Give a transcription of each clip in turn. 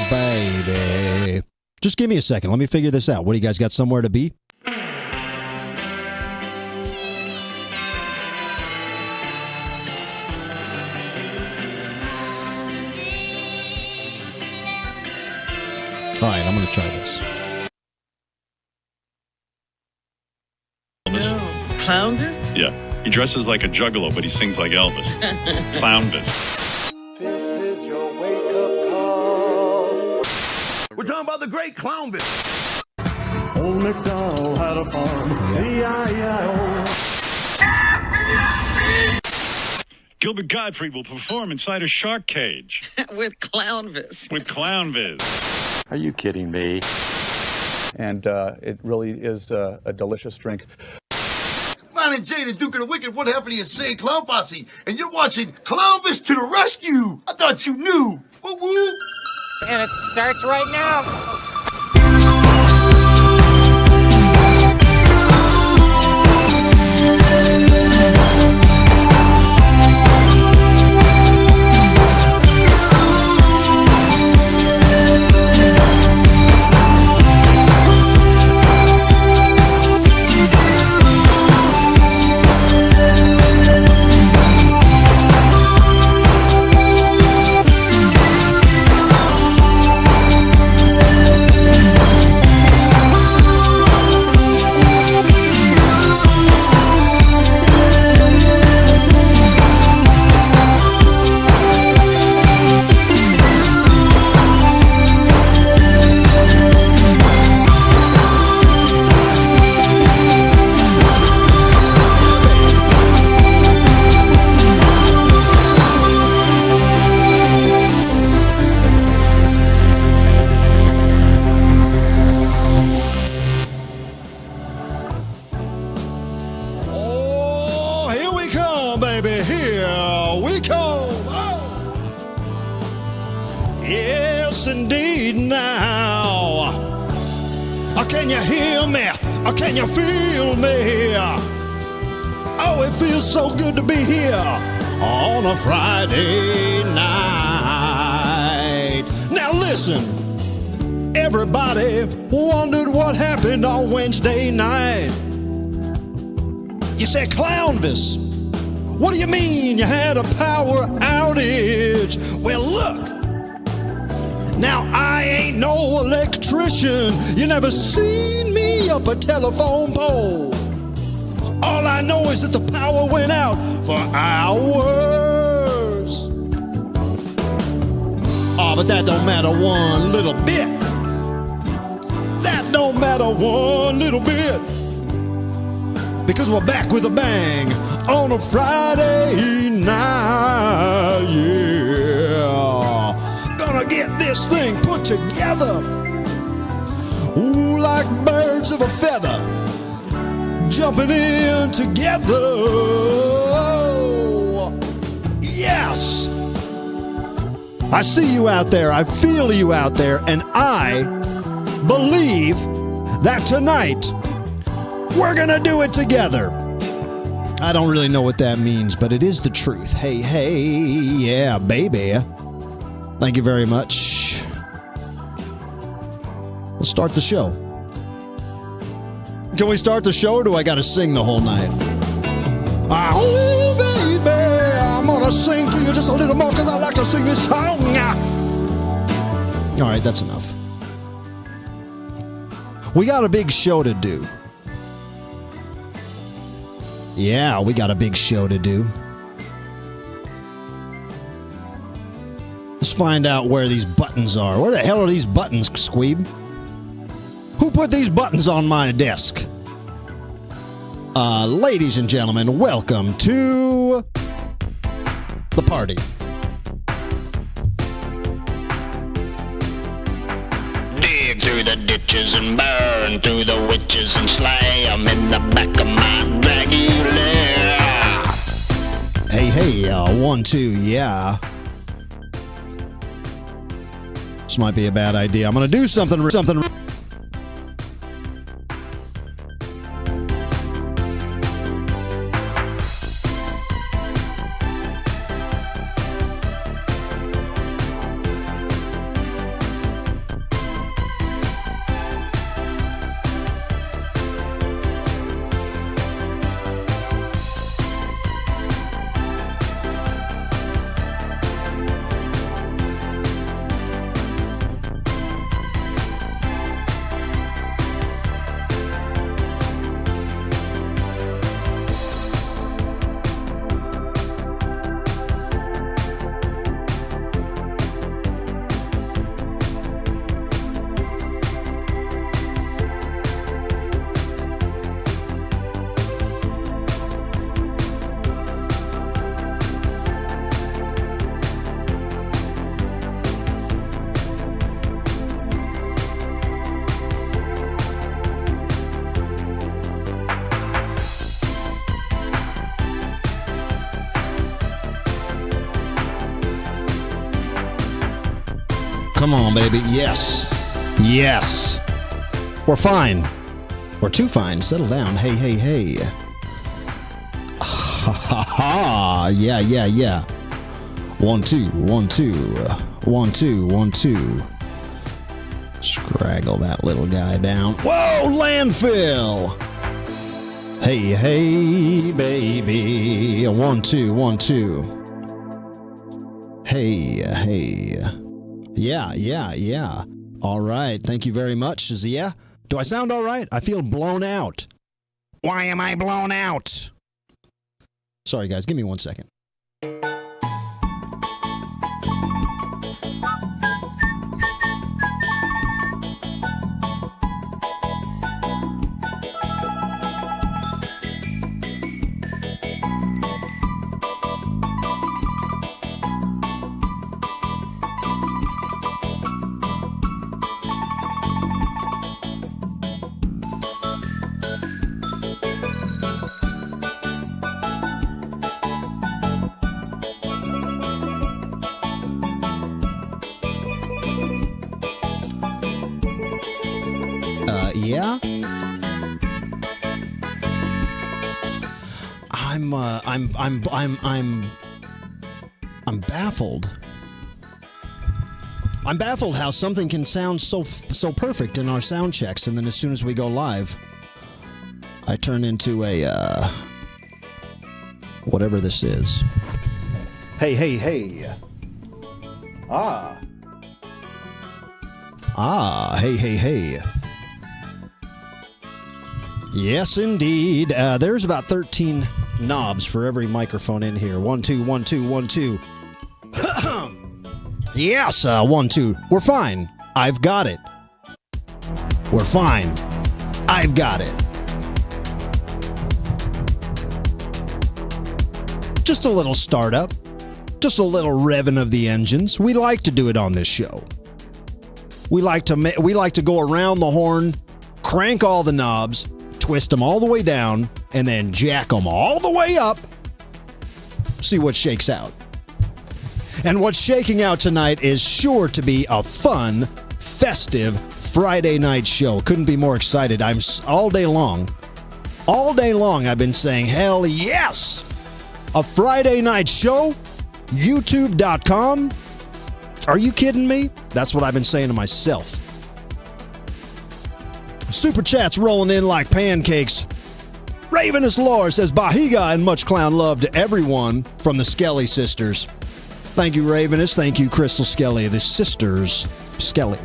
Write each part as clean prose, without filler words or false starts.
Baby. Just give me a second. Let me figure this out. What, do you guys got somewhere to be? All right, I'm going to try this. No. Clownvis? Yeah. He dresses like a juggalo, but he sings like Elvis. Clownvis. This is your wake-up call. We're talking about the great Clownvis. Old MacDonald had a farm. E-I-E-I-O. Gilbert Gottfried will perform inside a shark cage. With Clownvis. With Clownvis. Are you kidding me? And it really is a delicious drink. Ron and Jay, the Duke of the Wicked, one half of the Insane Clown Posse, and you're watching Clownvis to the rescue. I thought you knew. Woo woo. And it starts right now. Yes, indeed now. Can you hear me? Can you feel me? Oh, it feels so good to be here on a Friday night. Now listen, everybody wondered what happened on Wednesday night. You said, Clownvis, what do you mean you had a power outage? Well, look. Now, I ain't no electrician. You never seen me up a telephone pole. All I know is that the power went out for hours. Oh, but that don't matter one little bit. That don't matter one little bit. Because we're back with a bang on a Friday night, yeah. Gonna get this thing put together. Ooh, like birds of a feather, jumping in together. Oh, yes. I see you out there, I feel you out there, and I believe that tonight we're gonna do it together. I don't really know what that means, but it is the truth. Hey, hey, yeah, baby. Thank you very much. Let's start the show. Can we start the show, or do I gotta sing the whole night? Oh, baby, I'm gonna sing to you just a little more because I like to sing this song. All right, that's enough. We got a big show to do. Yeah, we got a big show to do. Let's find out where these buttons are. Where the hell are these buttons, Squeeb? Who put these buttons on my desk? Ladies and gentlemen, welcome to the party. Dig through the ditches and burn through the witches and slay 'em in the back of my Dragula. Hey, hey, 1, 2, yeah. This might be a bad idea. I'm gonna do something. Come on, baby. Yes. Yes. We're fine. We're too fine. Settle down. Hey, hey, hey. Ha ha ha. Yeah, yeah, yeah. 1 2 1 2 1 2 1 2. Scraggle that little guy down. Whoa, landfill. Hey, hey, baby. 1 2 1 2. Hey, hey. Yeah, yeah, yeah. All right. Thank you very much. Yeah. Do I sound all right? I feel blown out. Why am I blown out? Sorry, guys. Give me 1 second. Yeah. I'm baffled. I'm baffled how something can sound so perfect in our sound checks, and then as soon as we go live, I turn into a whatever this is. Hey, hey, hey. Hey, hey, hey. Yes, indeed. There's about 13 knobs for every microphone in here. 1 2 1 2 1 2. Yes, 1 2. We're fine. I've got it. We're fine. I've got it. Just a little startup. Just a little revving of the engines. We like to do it on this show. We like to go around the horn, crank all the knobs, twist them all the way down, and then jack them all the way up. See what shakes out. And what's shaking out tonight is sure to be a fun, festive Friday night show. Couldn't be more excited. I'm all day long I've been saying, hell yes! A Friday night show? YouTube.com? Are you kidding me? That's what I've been saying to myself. Super chats rolling in like pancakes. Ravenous Lore says, Bahiga and much clown love to everyone from the Skelly sisters. Thank you, Ravenous. Thank you, Crystal Skelly, the sisters Skelly.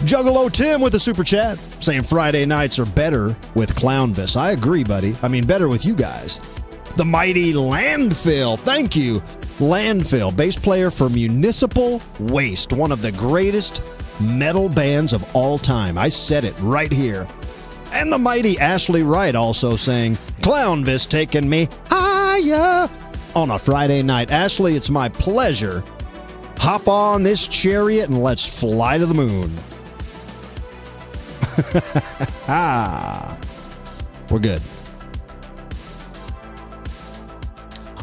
Juggalo Tim with a super chat saying Friday nights are better with Clownvis. I agree, buddy. I mean, better with you guys. The mighty Landfill. Thank you. Landfill, bass player for Municipal Waste, one of the greatest metal bands of all time. I said it right here. And the mighty Ashley Wright also saying, Clownvis taking me higher on a Friday night. Ashley, it's my pleasure. Hop on this chariot and let's fly to the moon. We're good.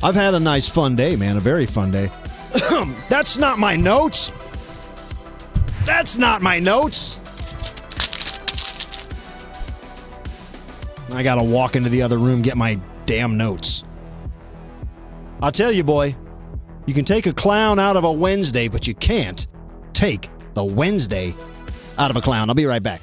I've had a nice fun day, man. A very fun day. That's not my notes. That's not my notes. I gotta walk into the other room, get my damn notes. I'll tell you, boy, you can take a clown out of a Wednesday, but you can't take the Wednesday out of a clown. I'll be right back.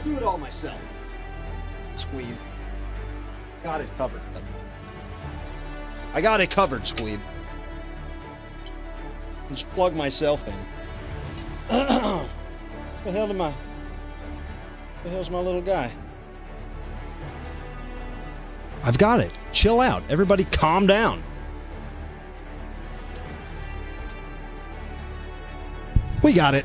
Do it all myself. Squeeb. Got it covered. I got it covered, Squeeb. Just plug myself in. The hell's my little guy? I've got it. Chill out. Everybody calm down. We got it.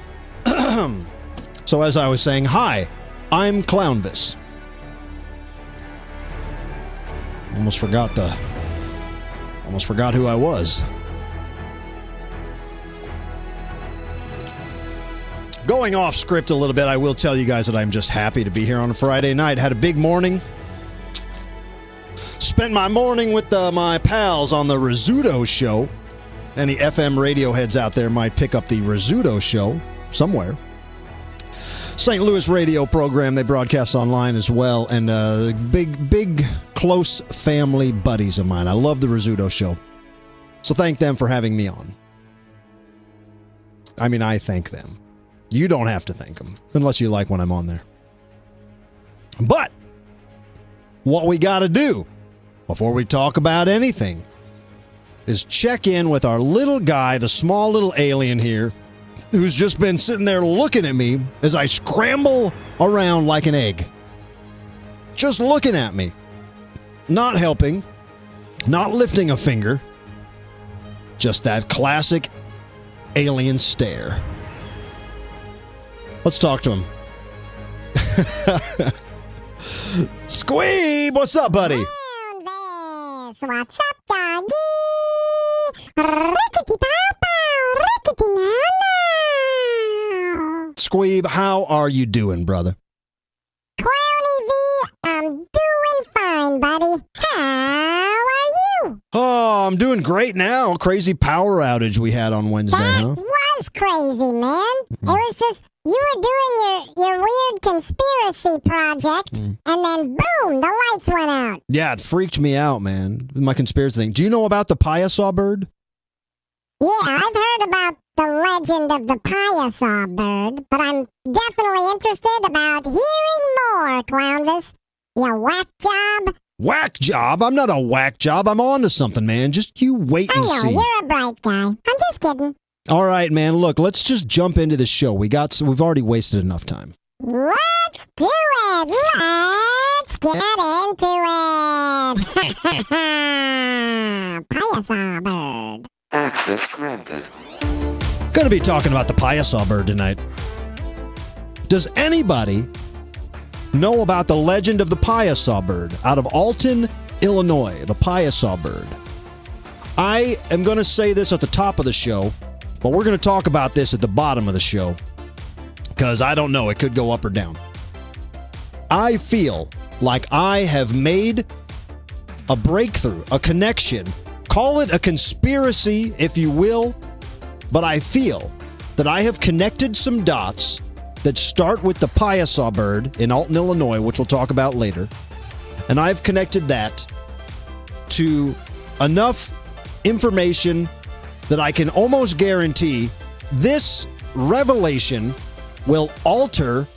So as I was saying, hi, I'm Clownvis. Almost forgot who I was. Going off script a little bit, I will tell you guys that I'm just happy to be here on a Friday night. Had a big morning. Spent my morning with my pals on the Rizzuto Show. Any FM radio heads out there might pick up the Rizzuto Show somewhere. St. Louis radio program, they broadcast online as well, and big, close family buddies of mine. I love the Rizzuto Show. So thank them for having me on. I mean, I thank them. You don't have to thank them, unless you like when I'm on there. But what we got to do before we talk about anything is check in with our little guy, the small little alien here, who's just been sitting there looking at me as I scramble around like an egg. Just looking at me. Not helping. Not lifting a finger. Just that classic alien stare. Let's talk to him. Squeeb, what's up, buddy? Clownvis, what's up, doggy? Rickety pow, rickety now. Squeeb, how are you doing, brother? Clowny V, I'm doing fine, buddy. How are you? Oh, I'm doing great now. Crazy power outage we had on Wednesday, That was crazy, man. It was just, you were doing your weird conspiracy project, and then boom, the lights went out. Yeah, it freaked me out, man. My conspiracy thing. Do you know about the Piasa Bird? Yeah, I've heard about the legend of the Piasa Bird, but I'm definitely interested about hearing more, Clownvis. You whack job. Whack job? I'm not a whack job. I'm on to something, man. Just you wait and I know, see. you're a bright guy. I'm just kidding. All right, man. Look, let's just jump into the show. We've already wasted enough time. Let's do it. Let's get into it. Piasa Bird. Access granted. Going to be talking about the Piasa Bird tonight. Does anybody know about the legend of the Piasa Bird out of Alton, Illinois? The Piasa Bird. I am going to say this at the top of the show, but we're going to talk about this at the bottom of the show because I don't know. It could go up or down. I feel like I have made a breakthrough, a connection. Call it a conspiracy, if you will, but I feel that I have connected some dots that start with the Piasa Bird in Alton, Illinois, which we'll talk about later. And I've connected that to enough information that I can almost guarantee this revelation will alter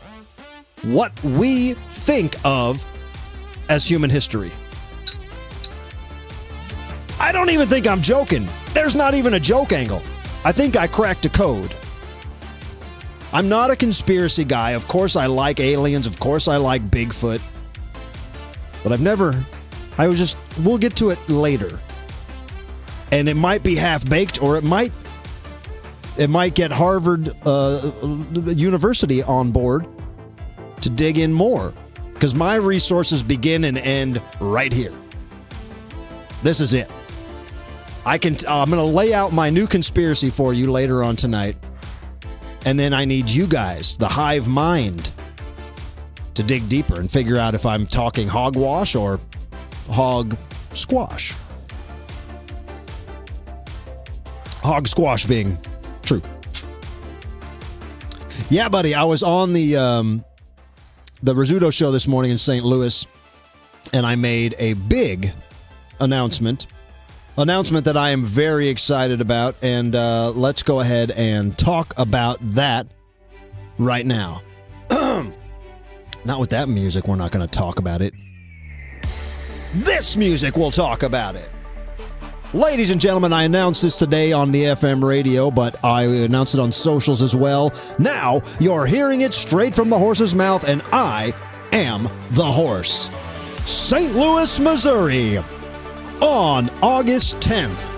what we think of as human history. I don't even think I'm joking. There's not even a joke angle. I think I cracked a code. I'm not a conspiracy guy. Of course I like aliens. Of course I like Bigfoot. But we'll get to it later. And it might be half-baked, or it might get Harvard University on board to dig in more. Because my resources begin and end right here. This is it. I'm going to lay out my new conspiracy for you later on tonight. And then I need you guys, the hive mind, to dig deeper and figure out if I'm talking hogwash or hog squash. Hog squash being true. Yeah, buddy, I was on the Rizzuto Show this morning in St. Louis, and I made a big announcement that I am very excited about, and let's go ahead and talk about that right now. Not with that music, we're not going to talk about it. This music, we'll talk about it. Ladies and gentlemen, I announced this today on the FM radio, but I announced it on socials as well. Now, you're hearing it straight from the horse's mouth, and I am the horse. St. Louis, Missouri. On August 10th,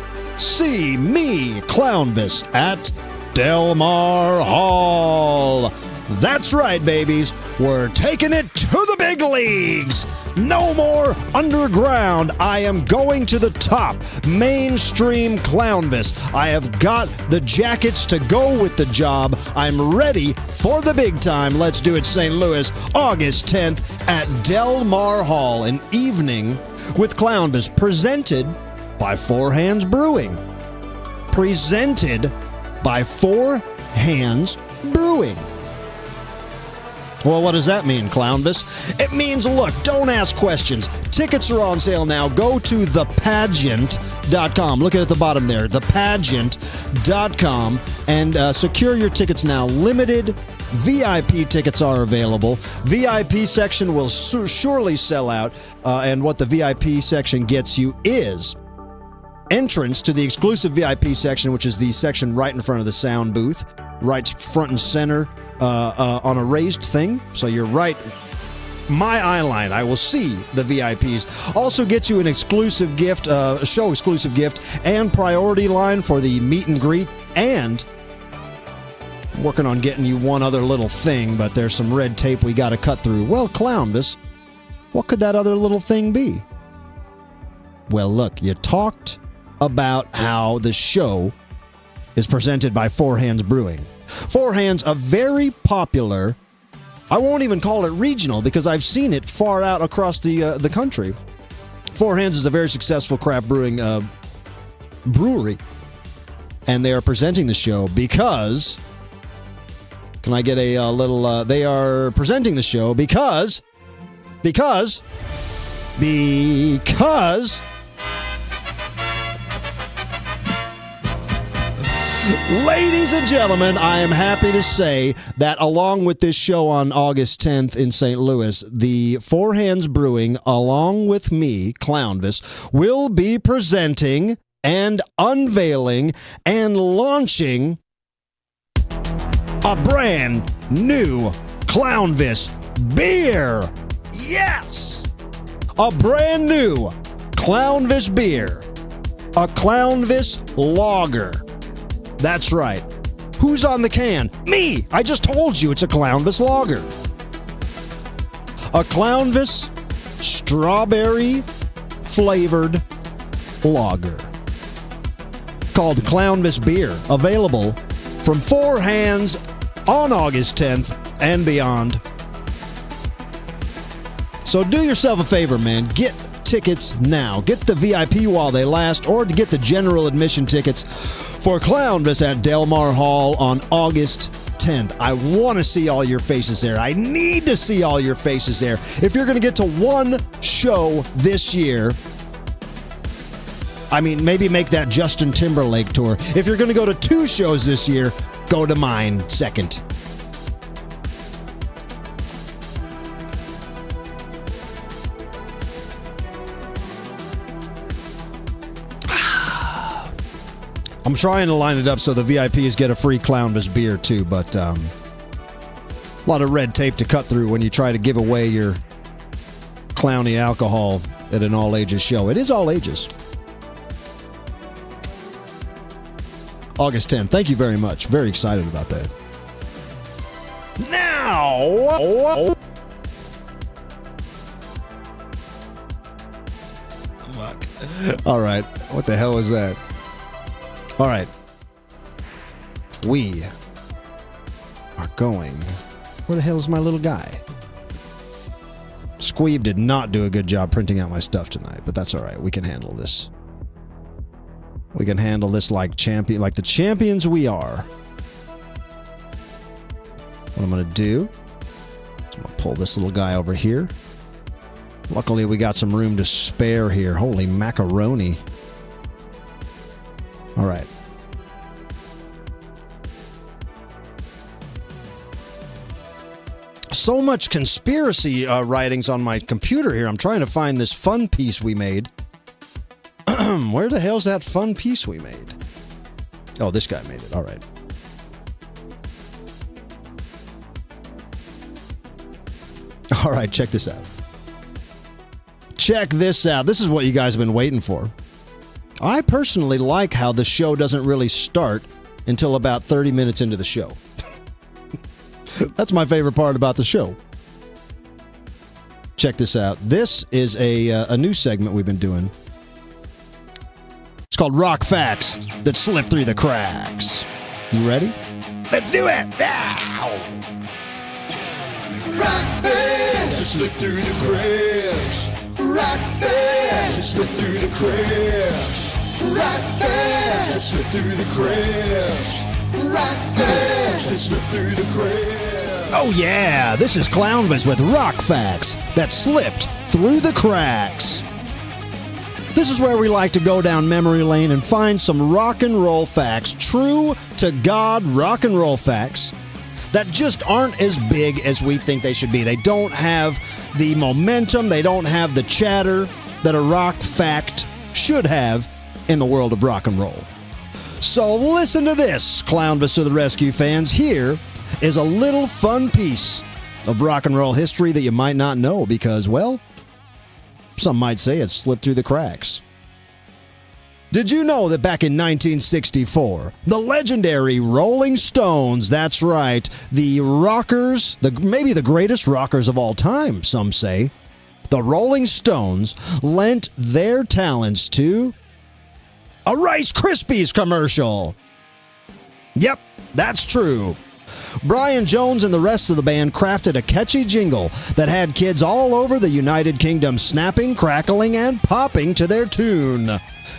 see me, Clownvis, at Delmar Hall. That's right, babies. We're taking it to the big leagues. No more underground. I am going to the top. Mainstream Clownvis. I have got the jackets to go with the job. I'm ready for the big time. Let's do it, St. Louis, August 10th at Del Mar Hall. An evening with Clownvis, presented by Four Hands Brewing. Presented by Four Hands Brewing. Well, what does that mean, Clownvis? It means, look, don't ask questions. Tickets are on sale now. Go to thepageant.com. Look at the bottom there, thepageant.com, and secure your tickets now. Limited VIP tickets are available. VIP section will surely sell out, and what the VIP section gets you is entrance to the exclusive VIP section, which is the section right in front of the sound booth, right front and center, on a raised thing. So you're right, my eye line. I will see the VIPs. Also gets you an exclusive gift, a show exclusive gift, and priority line for the meet and greet. And I'm working on getting you one other little thing, but there's some red tape we got to cut through. Well, Clownvis, what could that other little thing be? Well, look, you talked about how the show is presented by Four Hands Brewing. Four Hands, a very popular, I won't even call it regional because I've seen it far out across the country. Four Hands is a very successful craft brewing brewery, and they are presenting the show because, can I get a little, they are presenting the show because, ladies and gentlemen, I am happy to say that along with this show on August 10th in St. Louis, the Four Hands Brewing, along with me, Clownvis, will be presenting and unveiling and launching a brand new Clownvis beer. Yes! A brand new Clownvis beer. A Clownvis lager. That's right. Who's on the can? Me! I just told you it's a Clownvis lager. A Clownvis strawberry flavored lager called Clownvis Beer. Available from Four Hands on August 10th and beyond. So do yourself a favor, man. Get tickets now. Get the VIP while they last, or to get the general admission tickets for Clownvis at Del Mar Hall on August 10th. I want to see all your faces there. I need to see all your faces there. If you're going to get to one show this year, I mean, maybe make that Justin Timberlake tour. If you're going to go to two shows this year, go to mine second. I'm trying to line it up so the VIPs get a free Clownvis beer too, but a lot of red tape to cut through when you try to give away your clowny alcohol at an all-ages show. It is all ages. August 10th. Thank you very much. Very excited about that. Now... Fuck. All right. What the hell is that? All right. We are going... Where the hell is my little guy? Squeeb did not do a good job printing out my stuff tonight, but that's all right. We can handle this. We can handle this like the champions we are. What I'm going to do is I'm going to pull this little guy over here. Luckily, we got some room to spare here. Holy macaroni. All right. So much conspiracy writings on my computer here. I'm trying to find this fun piece we made. Where the hell's that fun piece we made? Oh, this guy made it. All right. All right, check this out. Check this out. This is what you guys have been waiting for. I personally like how the show doesn't really start until about 30 minutes into the show. That's my favorite part about the show. check this out. This is a new segment we've been doing. It's called Rock Facts That Slip Through the Cracks. You ready? Let's do it! Now! Rock facts that slip through the cracks. Rock facts that slip through the cracks. Rock facts that slip through the cracks. Rock facts that slip through the cracks. Oh yeah, this is Clownvis with Rock Facts That Slipped Through the Cracks. This is where we like to go down memory lane and find some rock and roll facts, true to God rock and roll facts, that just aren't as big as we think they should be. They don't have the momentum, they don't have the chatter that a rock fact should have in the world of rock and roll. So listen to this, Clownvis to the rescue fans. Here is a little fun piece of rock and roll history that you might not know because, well, some might say it slipped through the cracks. Did you know that back in 1964, the legendary Rolling Stones, that's right, the rockers, maybe the greatest rockers of all time, some say, the Rolling Stones lent their talents to a Rice Krispies commercial? Yep, that's true. Brian Jones and the rest of the band crafted a catchy jingle that had kids all over the United Kingdom snapping, crackling, and popping to their tune.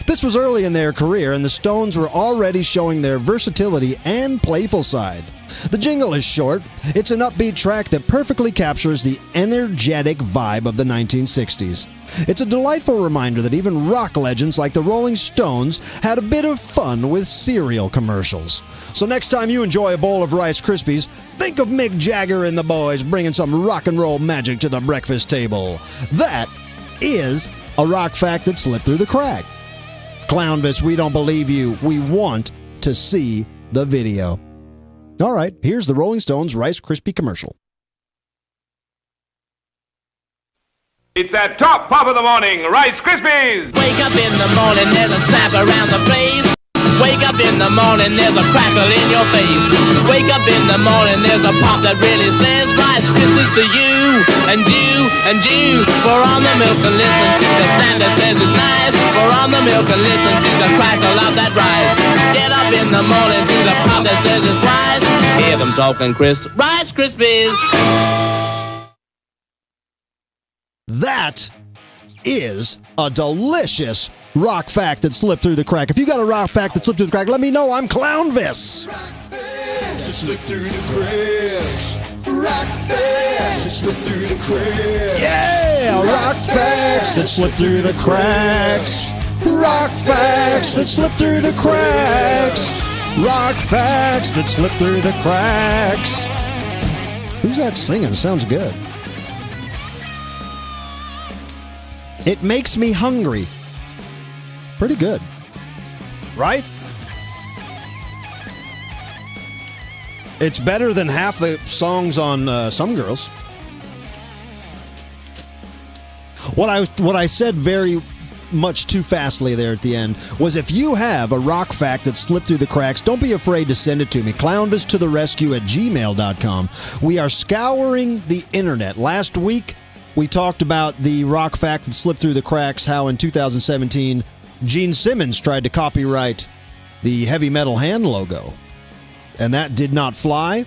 This was early in their career, and the Stones were already showing their versatility and playful side. The jingle is short. It's an upbeat track that perfectly captures the energetic vibe of the 1960s. It's a delightful reminder that even rock legends like the Rolling Stones had a bit of fun with cereal commercials. So next time you enjoy a bowl of Rice Krispies, think of Mick Jagger and the boys bringing some rock and roll magic to the breakfast table. That is a rock fact that slipped through the crack. Clownvis, we don't believe you. We want to see the video. All right, here's the Rolling Stones Rice Krispie commercial. It's that top pop of the morning, Rice Krispies! Wake up in the morning, there's a snap around the place. Wake up in the morning, there's a crackle in your face. Wake up in the morning, there's a pop that really says Rice Krispies to you, and you, and you. Pour on the milk and listen to the snap that says it's nice. Pour on the milk and listen to the crackle of that rice. Get up in the morning to the pop that says it's rice. Hear them talking Rice Krispies. That is a delicious rock fact that slipped through the crack. If you got a rock fact that slipped through the crack, let me know. I'm Clownvis. Rock facts that slip through the cracks. Rock facts that slip through the cracks. Yeah, rock facts that slip through the cracks. Rock facts that slip through the cracks. Rock facts that slip through the cracks. Who's that singing? It sounds good. It makes me hungry. Pretty good. Right? It's better than half the songs on Some Girls. What I said very much too fastly there at the end was if you have a rock fact that slipped through the cracks, don't be afraid to send it to me. clownvistotherescue@gmail.com. We are scouring the internet. Last week, we talked about the rock fact that slipped through the cracks, how in 2017, Gene Simmons tried to copyright the Heavy Metal Hand logo. And that did not fly,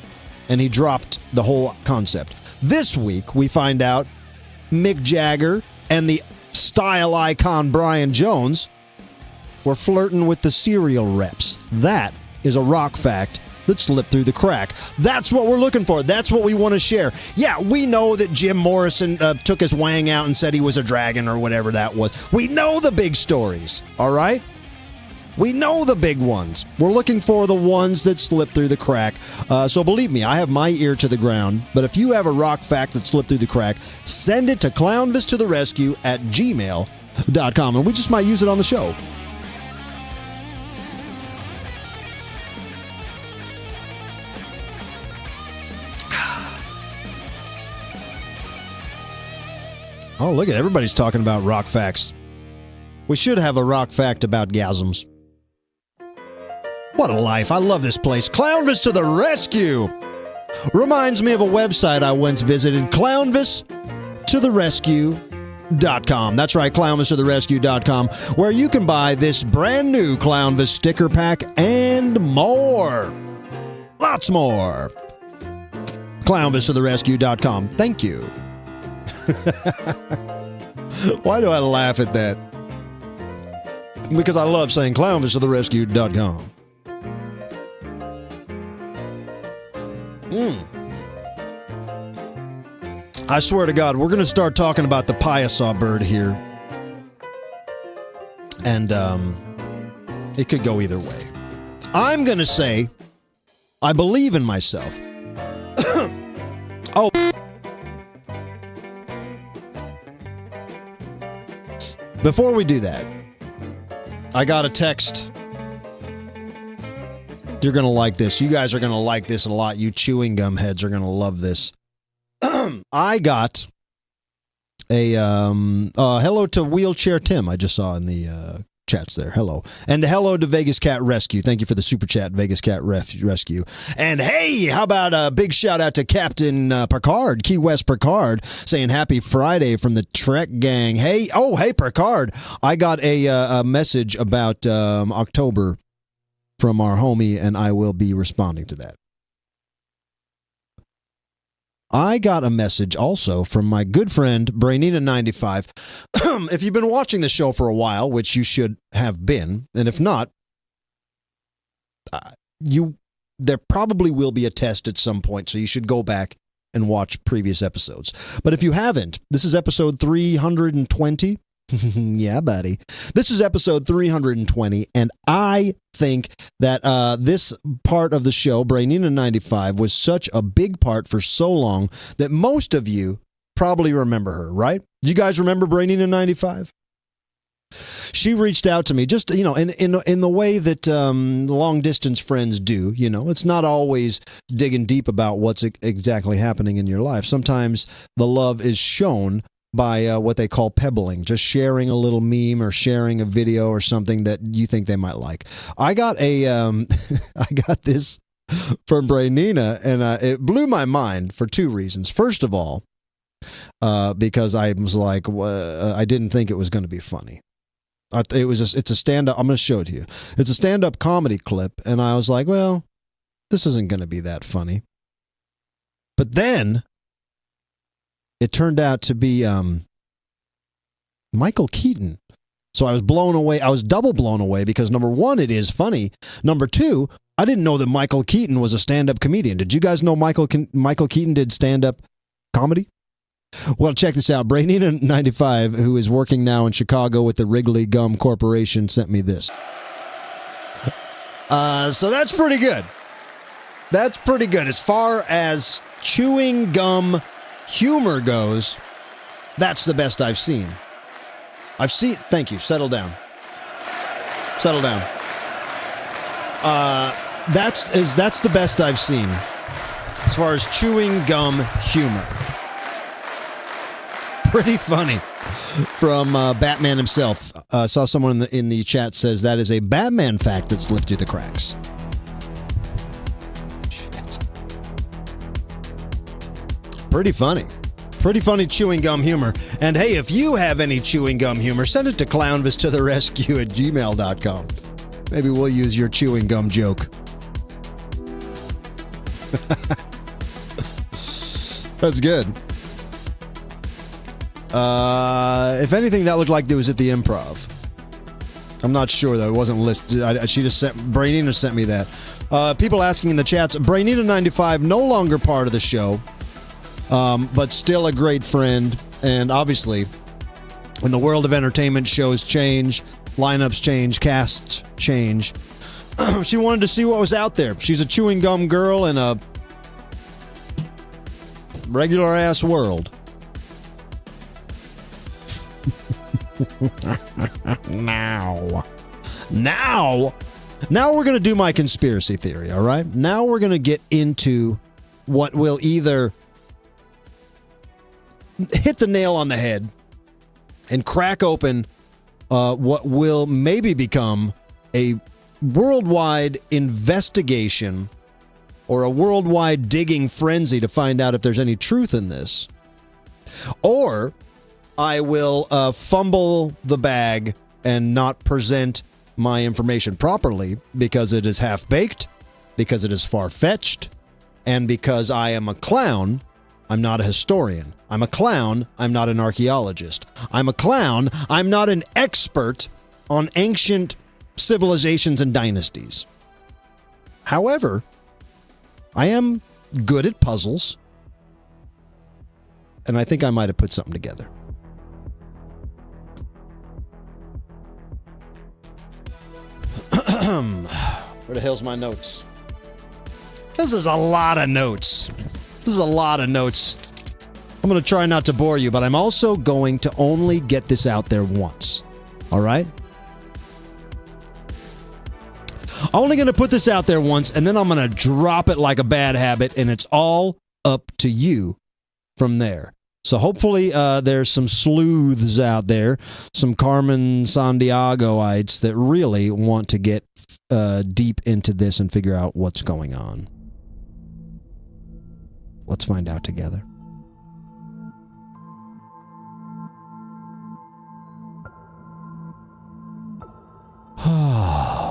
and he dropped the whole concept. This week, we find out Mick Jagger and the style icon Brian Jones were flirting with the cereal reps. That is a rock fact that slipped through the crack. That's what we're looking for. That's what we want to share. Yeah, we know that Jim Morrison took his wang out and said he was a dragon or whatever that was. We know the big stories, all right? We know the big ones. We're looking for the ones that slip through the crack. So believe me, I have my ear to the ground. But if you have a rock fact that slipped through the crack, send it to clownvistotherescue@gmail.com. And we just might use it on the show. Oh, look at everybody's talking about rock facts. We should have a rock fact about gasms. What a life. I love this place. Clownvis to the rescue. Reminds me of a website I once visited, Clownvis clownvistotherescue.com. That's right, clownvistotherescue.com, where you can buy this brand new Clownvis sticker pack and more. Lots more. clownvistotherescue.com. Thank you. Why do I laugh at that? Because I love saying clownvistotherescue.com. I swear to God, we're going to start talking about the Piasa Bird here. And it could go either way. I'm going to say, I believe in myself. Oh. Before we do that, I got a text. You're going to like this. You guys are going to like this a lot. You chewing gum heads are going to love this. I got a hello to Wheelchair Tim. I just saw in the chats there. Hello. And hello to Vegas Cat Rescue. Thank you for the super chat, Vegas Cat Rescue. And hey, how about a big shout out to Captain Picard, Key West Picard, saying happy Friday from the Trek gang. Hey, Picard. I got a message about October from our homie, and I will be responding to that. I got a message also from my good friend, Brainina95. If you've been watching the show for a while, which you should have been, and if not, there probably will be a test at some point, so you should go back and watch previous episodes. But if you haven't, this is episode 320. Yeah, buddy. This is episode 320, and I think that this part of the show, Brainina 95, was such a big part for so long that most of you probably remember her, right? Do you guys remember Brainina 95? She reached out to me just, in the way that long-distance friends do. It's not always digging deep about what's exactly happening in your life. Sometimes the love is shown by what they call pebbling, just sharing a little meme or sharing a video or something that you think they might like. I got I got this from Brainina, and it blew my mind for two reasons. First of all, because I was like, I didn't think it was going to be funny. It's a stand-up. I'm going to show it to you. It's a stand-up comedy clip, and I was like, well, this isn't going to be that funny. But then it turned out to be Michael Keaton. So I was blown away. I was double blown away because, number one, it is funny. Number two, I didn't know that Michael Keaton was a stand-up comedian. Did you guys know Michael Keaton did stand-up comedy? Well, check this out. Brainina95, who is working now in Chicago with the Wrigley Gum Corporation, sent me this. So that's pretty good. That's pretty good. As far as chewing gum humor goes, that's the best I've seen. Thank you. Settle down. Settle down. That's the best I've seen as far as chewing gum humor. Pretty funny from Batman himself. Saw someone in the chat says that is a Batman fact that slipped through the cracks. Shit. Pretty funny. Pretty funny chewing gum humor. And hey, if you have any chewing gum humor, send it to clownvistotherescue@gmail.com. Maybe we'll use your chewing gum joke. That's good. If anything, that looked like it was at the Improv. I'm not sure, though. It wasn't listed. She just Brainina sent me that. People asking in the chats, Brainina95, no longer part of the show, but still a great friend. And obviously, in the world of entertainment, shows change, lineups change, casts change. She wanted to see what was out there. She's a chewing gum girl in a regular-ass world. Now we're going to do my conspiracy theory, all right? Now we're going to get into what will either hit the nail on the head and crack open what will maybe become a worldwide investigation or a worldwide digging frenzy to find out if there's any truth in this. Or I will fumble the bag and not present my information properly because it is half-baked, because it is far-fetched, and because I am a clown. I'm not a historian. I'm a clown. I'm not an archaeologist. I'm a clown. I'm not an expert on ancient civilizations and dynasties. However, I am good at puzzles, and I think I might have put something together. Where the hell's my notes? This is a lot of notes. This is a lot of notes. I'm going to try not to bore you, but I'm also going to only get this out there once. All right? Only going to put this out there once, and then I'm going to drop it like a bad habit, and it's all up to you from there. So hopefully there's some sleuths out there, some Carmen Sandiegoites that really want to get deep into this and figure out what's going on. Let's find out together.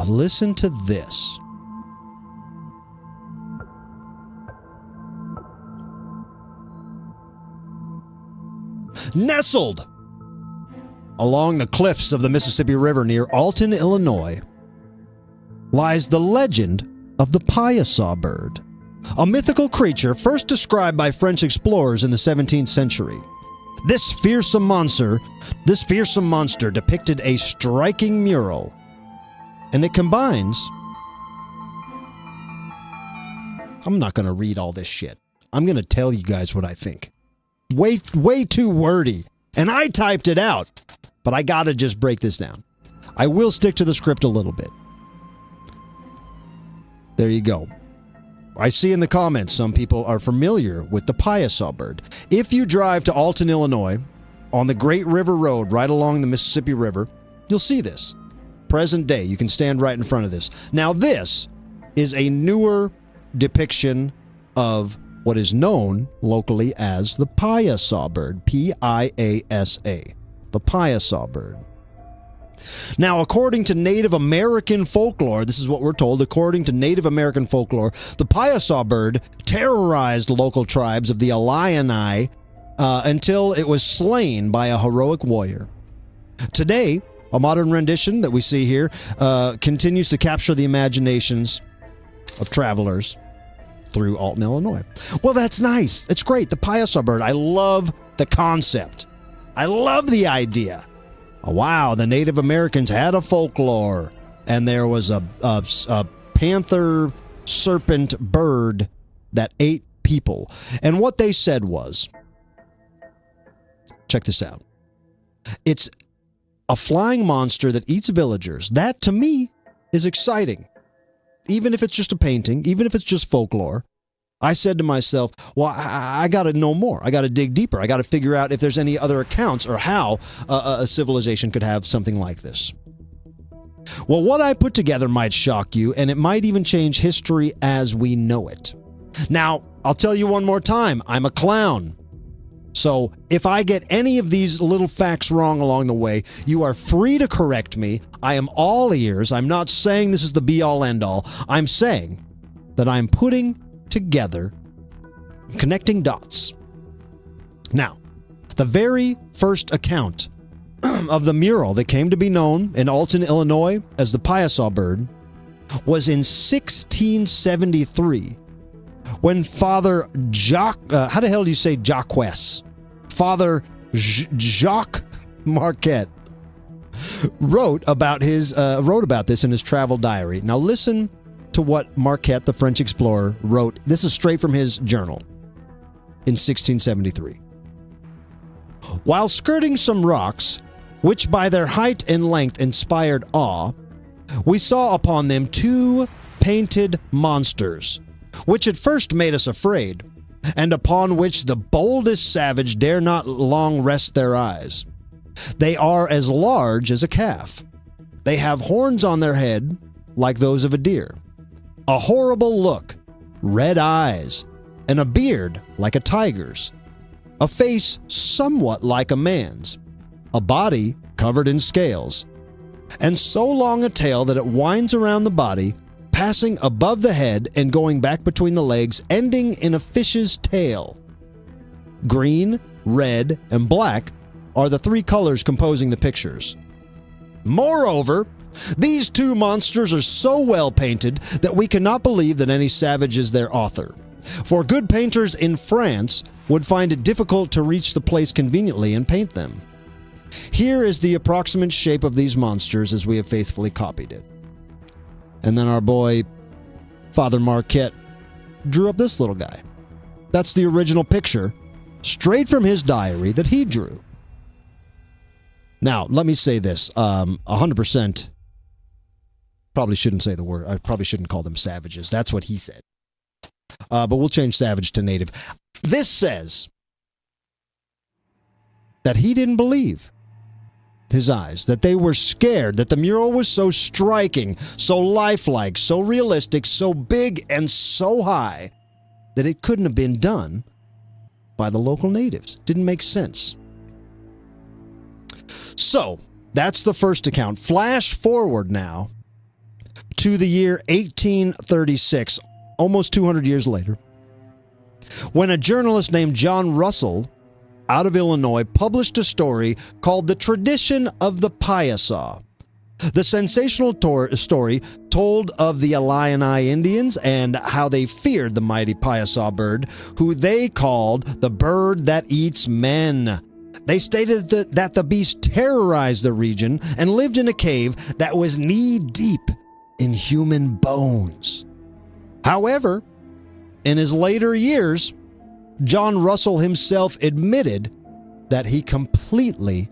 Listen to this. Nestled along the cliffs of the Mississippi River near Alton, Illinois, lies the legend of the Piasa Bird, a mythical creature first described by French explorers in the 17th century. This fearsome monster depicted a striking mural, and it combines... I'm not going to read all this shit. I'm going to tell you guys what I think. Way too wordy. And I typed it out. But I gotta just break this down. I will stick to the script a little bit. There you go. I see in the comments some people are familiar with the Piasa Bird. If you drive to Alton, Illinois, on the Great River Road right along the Mississippi River, you'll see this. Present day, you can stand right in front of this. Now this is a newer depiction of what is known locally as the Piasa Bird, P-I-A-S-A, the Piasa Bird. Now, according to Native American folklore, this is what we're told, according to Native American folklore, the Piasa Bird terrorized local tribes of the Illini until it was slain by a heroic warrior. Today, a modern rendition that we see here continues to capture the imaginations of travelers through Alton, Illinois. Well, that's nice. It's great. The Piasa Bird. I love the concept. I love the idea. Oh, wow, the Native Americans had a folklore, and there was a panther serpent bird that ate people. And what they said was, check this out. It's a flying monster that eats villagers. That, to me, is exciting. Even if it's just a painting, even if it's just folklore, I said to myself, well, I got to know more. I got to dig deeper. I got to figure out if there's any other accounts or how a civilization could have something like this. Well, what I put together might shock you, and it might even change history as we know it. Now, I'll tell you one more time, I'm a clown. So if I get any of these little facts wrong along the way, you are free to correct me. I am all ears. I'm not saying this is the be-all, end-all. I'm saying that I'm putting together, connecting dots. Now, the very first account of the mural that came to be known in Alton, Illinois as the Piasa Bird was in 1673 when Father Jacques, how the hell do you say Jacques? Father Jacques Marquette wrote about this in his travel diary. Now listen to what Marquette, the French explorer, wrote. This is straight from his journal in 1673. While skirting some rocks, which by their height and length inspired awe, we saw upon them two painted monsters, which at first made us afraid, and upon which the boldest savage dare not long rest their eyes. They are as large as a calf. They have horns on their head like those of a deer, a horrible look, red eyes, and a beard like a tiger's. a face somewhat like a man's, a body covered in scales, and so long a tail that it winds around the body, passing above the head and going back between the legs, ending in a fish's tail. Green, red, and black are the three colors composing the pictures. Moreover, these two monsters are so well painted that we cannot believe that any savage is their author. For good painters in France would find it difficult to reach the place conveniently and paint them. Here is the approximate shape of these monsters as we have faithfully copied it. And then our boy, Father Marquette, drew up this little guy. That's the original picture, straight from his diary that he drew. Now, let me say this, 100%, probably shouldn't say the word, I probably shouldn't call them savages. That's what he said. But we'll change savage to native. This says that he didn't believe his eyes, that they were scared, that the mural was so striking, so lifelike, so realistic, so big and so high that it couldn't have been done by the local natives. Didn't make sense. So, that's the first account. Flash forward now to the year 1836, almost 200 years later, when a journalist named John Russell out of Illinois published a story called The Tradition of the Piasa. The sensational story told of the Illini Indians and how they feared the mighty Piasa bird, who they called the bird that eats men. They stated that the beast terrorized the region and lived in a cave that was knee-deep in human bones. However, in his later years, John Russell himself admitted that he completely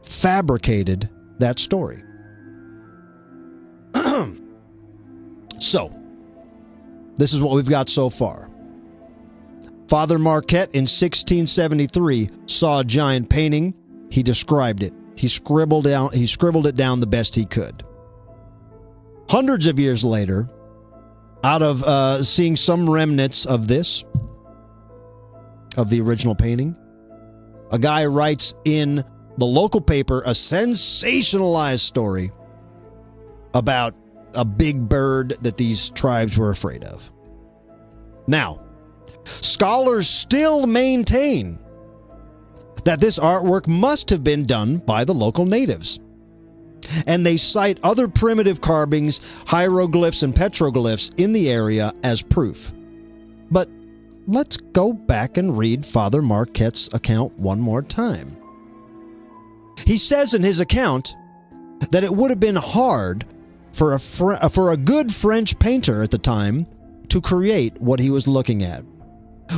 fabricated that story. So, this is what we've got so far. Father Marquette in 1673 saw a giant painting. He described it. He scribbled it down the best he could. Hundreds of years later, out of seeing some remnants of this, of the original painting, a guy writes in the local paper a sensationalized story about a big bird that these tribes were afraid of. Now, scholars still maintain that this artwork must have been done by the local natives. And they cite other primitive carvings, hieroglyphs, and petroglyphs in the area as proof. But let's go back and read Father Marquette's account one more time. He says in his account that it would have been hard for a good French painter at the time to create what he was looking at.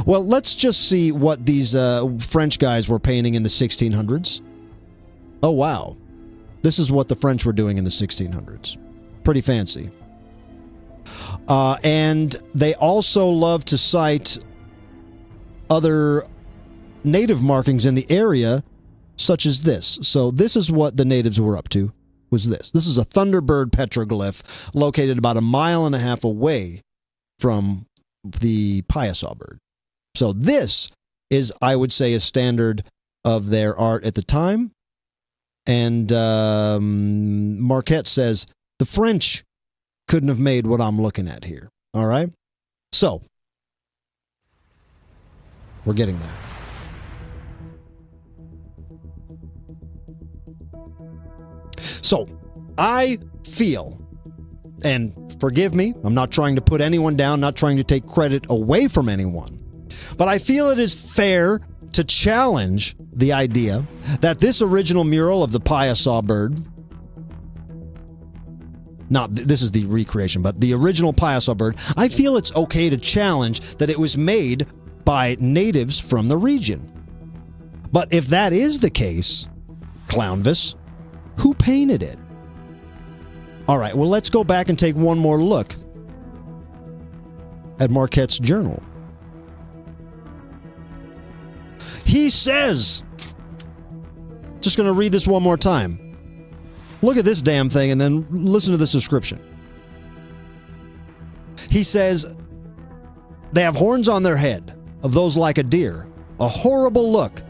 Well, let's just see what these French guys were painting in the 1600s. Oh, wow. This is what the French were doing in the 1600s. Pretty fancy. And they also love to cite other native markings in the area, such as this. So this is what the natives were up to, was this. This is a thunderbird petroglyph located about 1.5 miles away from the Piasa bird. So this is, I would say, a standard of their art at the time. And Marquette says, the French couldn't have made what I'm looking at here. All right? So, we're getting there. So, I feel, and forgive me, I'm not trying to put anyone down, not trying to take credit away from anyone, but I feel it is fair to challenge the idea that this original mural of the Piasa bird, this is the recreation, but the original Piasa bird, I feel it's okay to challenge that it was made by natives from the region. But if that is the case, Clownvis, who painted it? All right, well, let's go back and take one more look at Marquette's journal. He says, just going to read this one more time. Look at this damn thing and then listen to this description. He says, they have horns on their head, of those like a deer, A horrible look.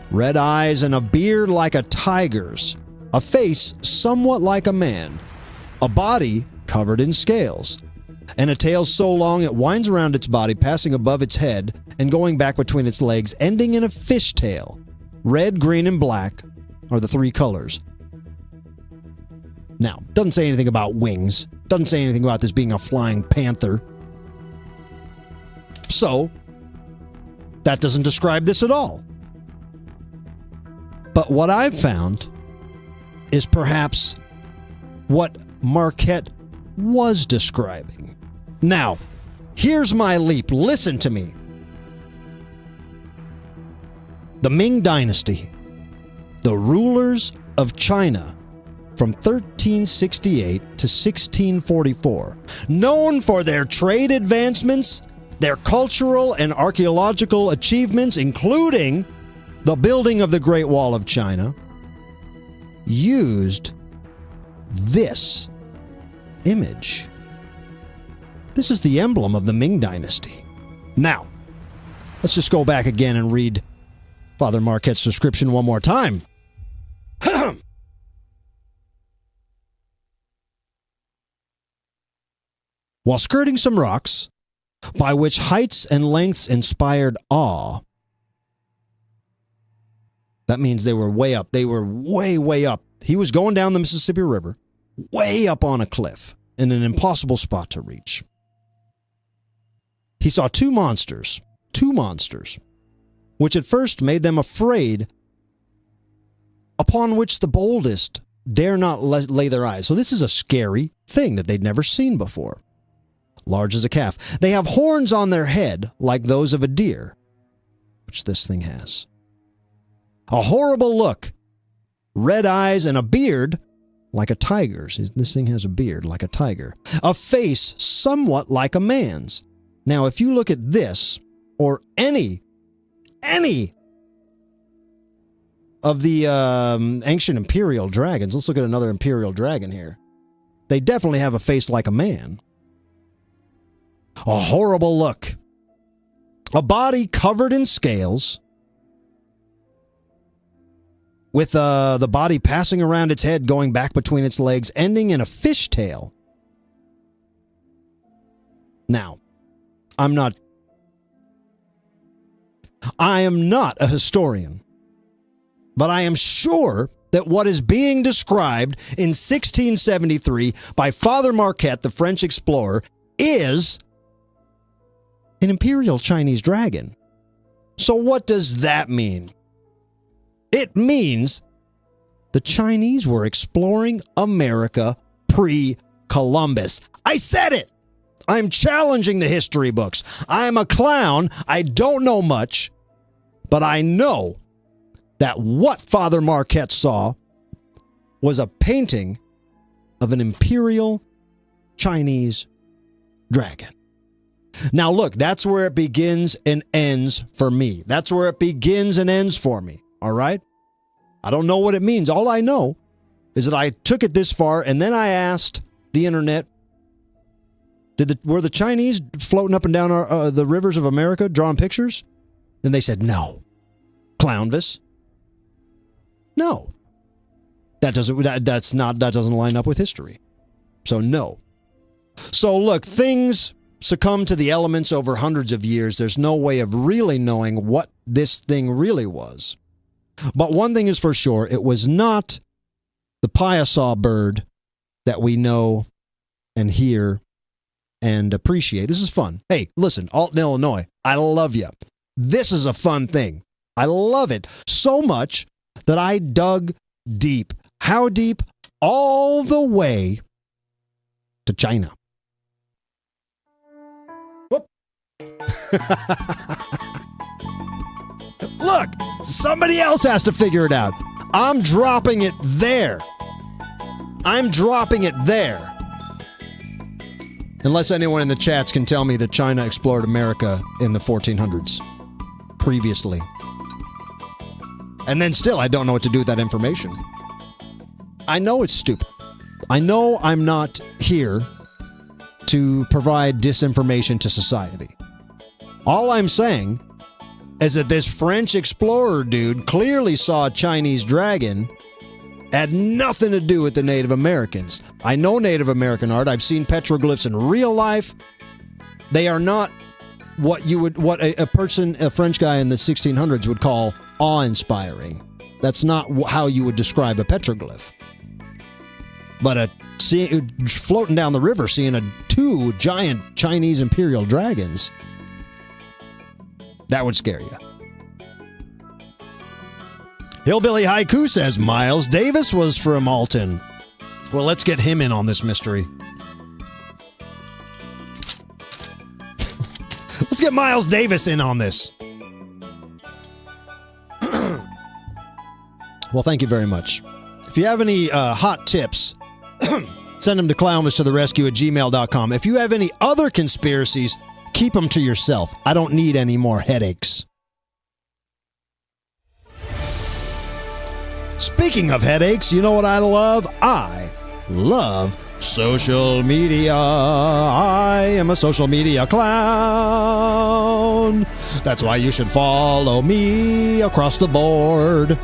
Red eyes and a beard like a tiger's. A face somewhat like a man. A body covered in scales. And a tail so long it winds around its body, passing above its head and going back between its legs, ending in a fishtail. Red, green, and black are the three colors. Now, doesn't say anything about wings. Doesn't say anything about this being a flying panther. So, that doesn't describe this at all. But what I've found is perhaps what Marquette was describing. Now, here's my leap. Listen to me. The Ming Dynasty, the rulers of China from 1368 to 1644, known for their trade advancements, their cultural and archaeological achievements, including the building of the Great Wall of China, used this image. This is the emblem of the Ming Dynasty. Now, let's just go back again and read Father Marquette's description one more time. While skirting some rocks, by which heights and lengths inspired awe. That means they were way up. They were way, way up. He was going down the Mississippi River, way up on a cliff, in an impossible spot to reach. He saw two monsters, which at first made them afraid, upon which the boldest dare not lay their eyes. So this is a scary thing that they'd never seen before. Large as a calf. They have horns on their head like those of a deer, which this thing has. A horrible look. Red eyes and a beard like a tiger's. This thing has a beard like a tiger. A face somewhat like a man's. Now, if you look at this, or any of the ancient imperial dragons, let's look at another imperial dragon here. They definitely have a face like a man. A horrible look. A body covered in scales, with the body passing around its head, going back between its legs, ending in a fishtail. Now, I am not a historian, but I am sure that what is being described in 1673 by Father Marquette, the French explorer, is an imperial Chinese dragon. So what does that mean? It means the Chinese were exploring America pre-Columbus. I said it! I'm challenging the history books. I'm a clown. I don't know much, but I know that what Father Marquette saw was a painting of an imperial Chinese dragon. Now look, that's where it begins and ends for me. That's where it begins and ends for me, all right? I don't know what it means. All I know is that I took it this far, and then I asked the internet, were the Chinese floating up and down the rivers of America drawing pictures? Then they said, no. Clownvis? No. That doesn't line up with history. So no. So look, things succumb to the elements over hundreds of years. There's no way of really knowing what this thing really was. But one thing is for sure, it was not the Piasa bird that we know and hear and appreciate. This is fun. Hey, listen, Alton, Illinois, I love you. This is a fun thing. I love it so much that I dug deep. How deep? All the way to China. Whoop. Look, somebody else has to figure it out. I'm dropping it there. I'm dropping it there. Unless anyone in the chats can tell me that China explored America in the 1400s previously. And then still, I don't know what to do with that information. I know it's stupid. I know I'm not here to provide disinformation to society. All I'm saying is that this French explorer dude clearly saw a Chinese dragon. Had nothing to do with the Native Americans. I know Native American art. I've seen petroglyphs in real life. They are not what a French guy in the 1600s would call awe-inspiring. That's not how you would describe a petroglyph. But floating down the river, seeing two giant Chinese imperial dragons, that would scare you. Hillbilly Haiku says Miles Davis was from Alton. Well, let's get him in on this mystery. Let's get Miles Davis in on this. Well, thank you very much. If you have any hot tips, send them to clownvistotherescue@gmail.com. If you have any other conspiracies, keep them to yourself. I don't need any more headaches. Speaking of headaches, you know what I love? I love social media. I am a social media clown. That's why you should follow me across the board.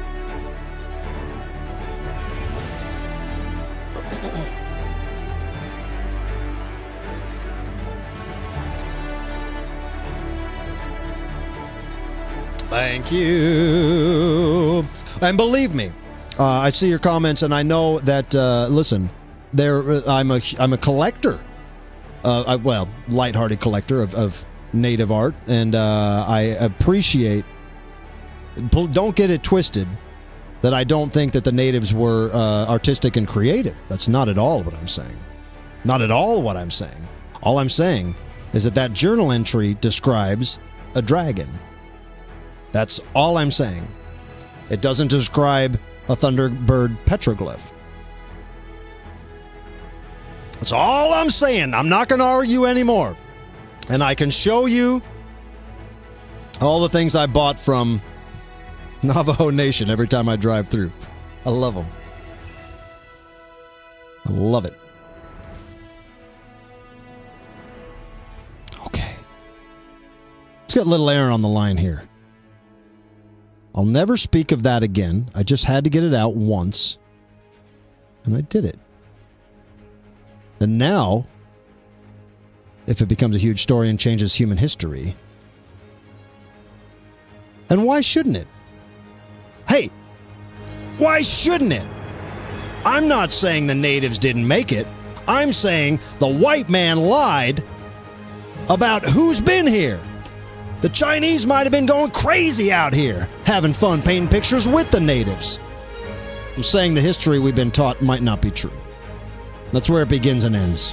Thank you. And believe me, I see your comments, and I know that. Listen, I'm a collector, lighthearted collector of native art, and I appreciate. Don't get it twisted, that I don't think that the natives were artistic and creative. That's not at all what I'm saying. Not at all what I'm saying. All I'm saying is that journal entry describes a dragon. That's all I'm saying. It doesn't describe a Thunderbird petroglyph. That's all I'm saying. I'm not going to argue anymore. And I can show you all the things I bought from Navajo Nation every time I drive through. I love them. I love it. Okay. Let's get little Aaron on the line here. I'll never speak of that again. I just had to get it out once. And I did it. And now, if it becomes a huge story and changes human history, and why shouldn't it? Hey, why shouldn't it? I'm not saying the natives didn't make it. I'm saying the white man lied about who's been here. The Chinese might have been going crazy out here, having fun painting pictures with the natives. I'm saying the history we've been taught might not be true. That's where it begins and ends.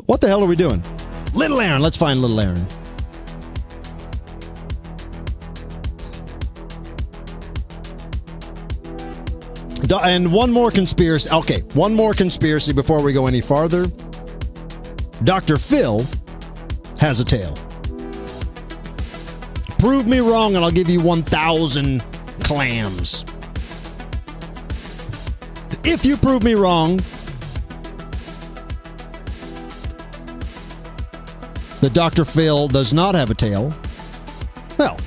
What the hell are we doing? Little Aaron, let's find Little Aaron. And one more conspiracy. Okay, one more conspiracy before we go any farther. Dr. Phil has a tail. Prove me wrong and I'll give you 1,000 clams. If you prove me wrong, that Dr. Phil does not have a tail, well,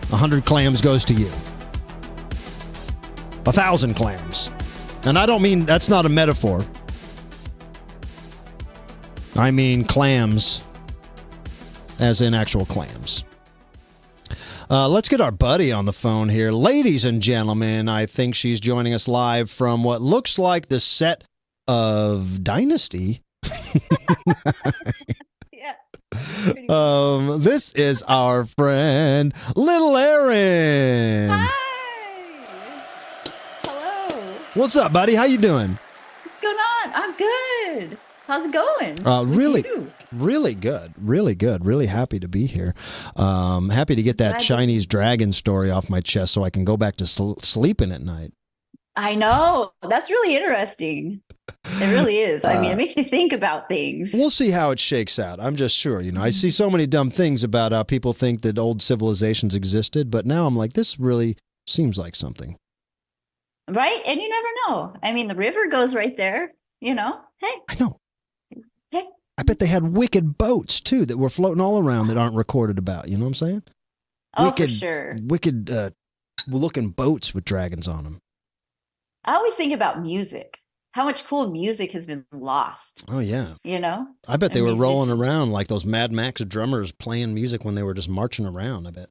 100 clams goes to you. 1,000 clams. And I don't mean, that's not a metaphor. I mean clams, as in actual clams. Let's get our buddy on the phone here. Ladies and gentlemen, I think she's joining us live from what looks like the set of Dynasty. Yeah. This is our friend, Little Aaron. Hi. Hello. What's up, buddy? How you doing? What's going on? I'm good. How's it going? Really good. Really good. Really happy to be here. Happy to get that Chinese dragon story off my chest so I can go back to sleeping at night. I know. That's really interesting. It really is. I mean, it makes you think about things. We'll see how it shakes out. I'm just sure. You know, I see so many dumb things about how people think that old civilizations existed, but now I'm like, this really seems like something. Right? And you never know. I mean, the river goes right there, you know? Hey. I know. Hey. I bet they had wicked boats too that were floating all around that aren't recorded about. You know what I'm saying? Oh, Wicked, for sure. Wicked looking boats with dragons on them. I always think about music. How much cool music has been lost. Oh yeah. You know? I bet they And were rolling musicians. around like those Mad Max drummers playing music when they were just marching around. I bet.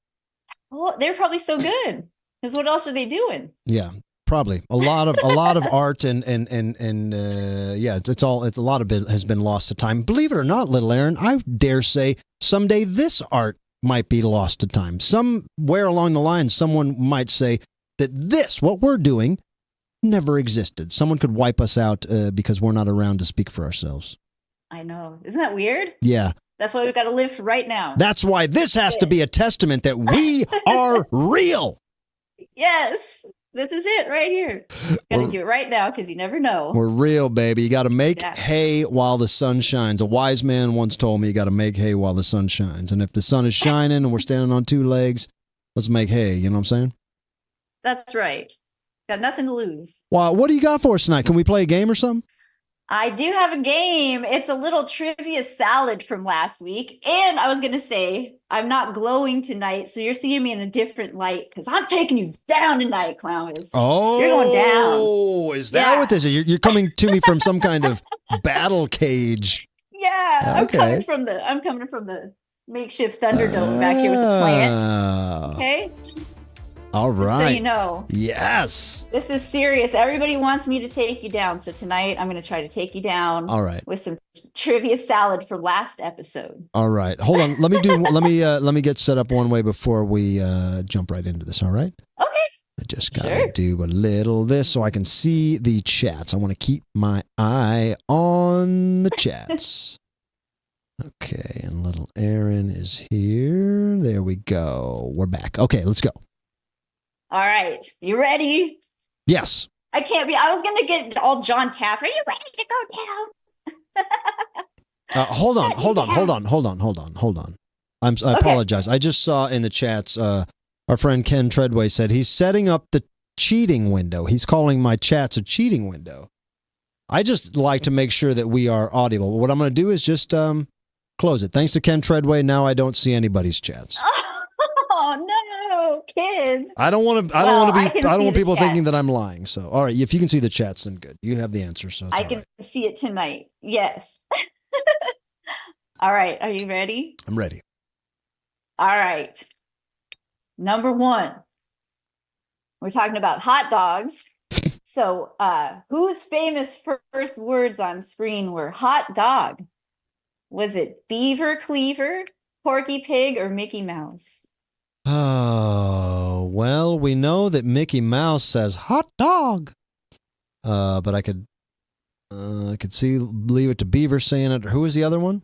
Well, they're probably so good. Because what else are they doing? Yeah, probably a lot of art and yeah, it's a lot of it has been lost to time. Believe it or not, little Aaron, I dare say someday this art might be lost to time. Somewhere along the line, someone might say that what we're doing, never existed. Someone could wipe us out because we're not around to speak for ourselves. I know. Isn't that weird? Yeah. That's why we've got to live for right now. That's why this has to be a testament that we are real. Yes. This is it right here. Got to do it right now because you never know. We're real, baby. You got to make hay while the sun shines. A wise man once told me you got to make hay while the sun shines. And if the sun is shining and we're standing on two legs, let's make hay. You know what I'm saying? That's right. Got nothing to lose. Wow, what do you got for us tonight? Can we play a game or something? I do have a game. It's a little trivia salad from last week. And I was going to say, I'm not glowing tonight, so you're seeing me in a different light because I'm taking you down tonight, Clownvis. Oh, you're going down. Oh, is that what this is? You're coming to me from some kind of battle cage. Yeah, Okay. I'm coming from the makeshift Thunderdome back here with the plant. Okay? All right. So you know. Yes. This is serious. Everybody wants me to take you down. So tonight I'm going to try to take you down. All right. With some trivia salad from last episode. All right. Hold on. Let me get set up one way before we jump right into this. All right. Okay. I just got to do a little this so I can see the chats. I want to keep my eye on the chats. Okay. And little Aaron is here. There we go. We're back. Okay. Let's go. All right. You ready? Yes. I was going to get all John Taft. Are you ready to go down? Hold on. I apologize. I just saw in the chats, our friend Ken Treadway said he's setting up the cheating window. He's calling my chats a cheating window. I just like to make sure that we are audible. What I'm going to do is just close it. Thanks to Ken Treadway, now I don't see anybody's chats. Oh no, kid! I don't want people thinking that I'm lying. So, all right, if you can see the chats, then good. You have the answer. So I can see it tonight. Yes. All right, are you ready? I'm ready. All right. Number 1. We're talking about hot dogs. So, whose famous first words on screen were hot dog? Was it Beaver Cleaver, Porky Pig, or Mickey Mouse? Oh, well, we know that Mickey Mouse says hot dog. But I could leave it to Beaver saying it. Who was the other one?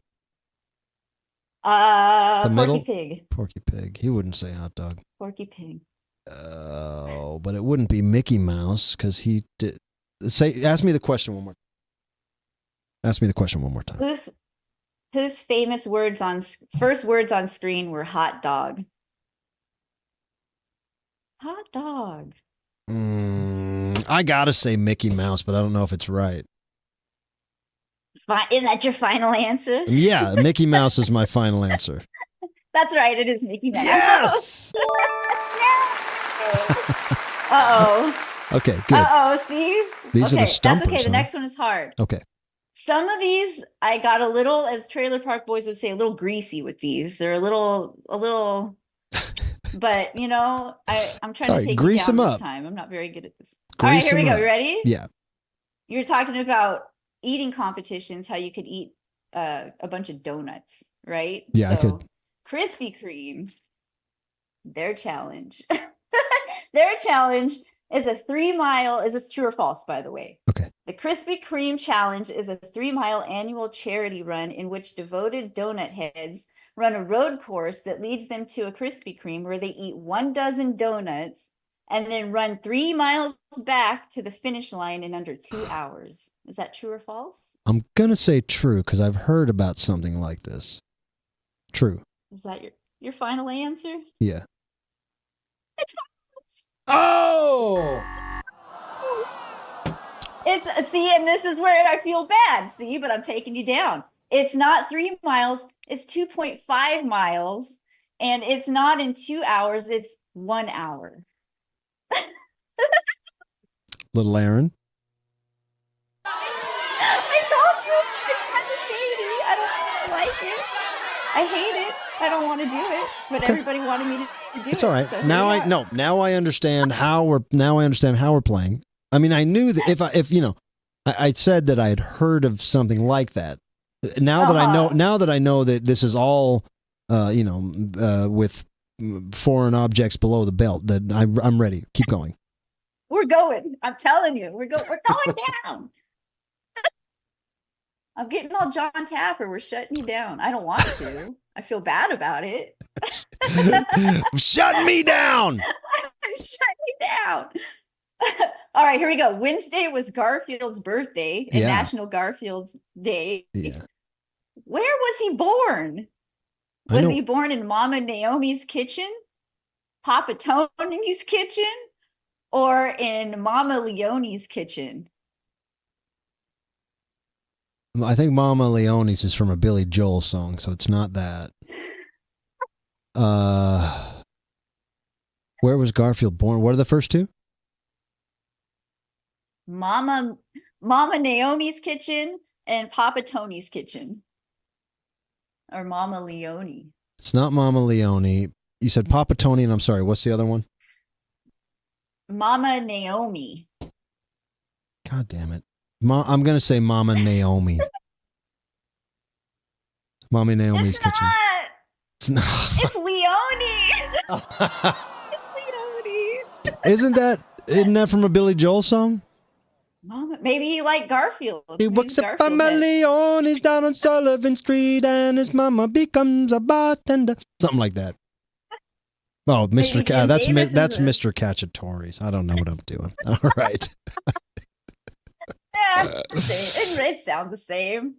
The middle? Porky Pig. Porky Pig. He wouldn't say hot dog. Porky Pig. Oh, but it wouldn't be Mickey Mouse because he did. Ask me the question one more. Ask me the question one more time. Whose famous first words on screen were hot dog? Hot dog. I gotta say Mickey Mouse, but I don't know if it's right. Is that your final answer? Yeah, Mickey Mouse is my final answer. That's right. It is Mickey Mouse. Yes. Uh-oh. Okay, good. Uh-oh, see? These are the stumpers. That's okay. The huh? next one is hard. Okay. Some of these I got a little, as Trailer Park Boys would say, a little greasy with these. They're a little but you know, I'm trying to take grease you down them this up. time. I'm not very good at this. Grease all right, here we go. up. You ready? Yeah. You're talking about eating competitions, how you could eat a bunch of donuts, right? Yeah, I could. Krispy Kreme, their challenge. Their challenge is a 3-mile, is this true or false, by the way? Okay. The Krispy Kreme challenge is a 3-mile annual charity run in which devoted donut heads run a road course that leads them to a Krispy Kreme where they eat 12 donuts and then run 3 miles back to the finish line in under 2 hours. Is that true or false? I'm going to say true because I've heard about something like this. True. Is that your final answer? Yeah. It's false. Oh! See, and this is where I feel bad. See, but I'm taking you down. It's not 3 miles, it's 2.5 miles, and it's not in 2 hours, it's 1 hour. Little Aaron. I told you, it's kind of shady. I don't like it. I hate it. I don't want to do it, but everybody wanted me to do it. It's all right. So Now I understand how we're playing. I mean, I knew that if you know, I said that I had heard of something like that. Now that I know that this is all, with foreign objects below the belt, that I'm ready. Keep going. We're going. I'm telling you, we're going down. I'm getting all John Taffer. We're shutting you down. I don't want to. I feel bad about it. Shut me down. Shut me down. All right, here we go. Wednesday was Garfield's birthday and National Garfield's Day. Yeah. Where was he born? Was he born in Mama Naomi's kitchen, Papa Tony's kitchen, or in Mama Leonie's kitchen? I think Mama Leone's is from a Billy Joel song, so it's not that. Where was Garfield born? What are the first two? Mama Naomi's kitchen and Papa Tony's kitchen. Or Mama Leone. It's not Mama Leone. You said Papa Tony, and I'm sorry, what's the other one? Mama Naomi. God damn it. I'm going to say Mama Naomi. Mommy Naomi's kitchen. It's not. It's Leone. It's Leone. Isn't that from a Billy Joel song? Mama, maybe he liked Garfield. He works at Mama Leone's down on Sullivan Street, and his mama becomes a bartender. Something like that. Oh, Mr. That's Mr. Cacciatore's. I don't know what I'm doing. All right. It sounds the same.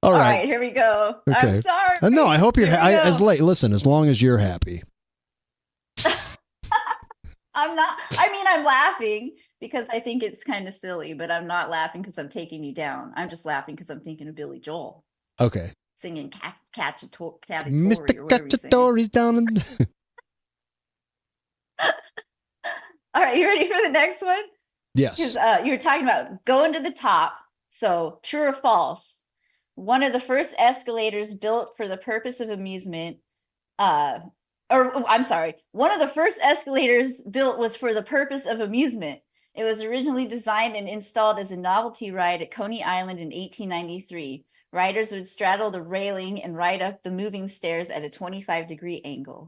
All right, here we go. Okay. I'm sorry. No, I hope you're listen, as long as you're happy. I'm not. I mean, I'm laughing because I think it's kind of silly, but I'm not laughing because I'm taking you down. I'm just laughing because I'm thinking of Billy Joel. Okay. Singing Cacciatore. Mr. Cacciatore's down in... All right, you ready for the next one? Yes. Because you were talking about going to the top. So, true or false? One of the first escalators built for the purpose of amusement, one of the first escalators built was for the purpose of amusement. It was originally designed and installed as a novelty ride at Coney Island in 1893. Riders would straddle the railing and ride up the moving stairs at a 25-degree angle.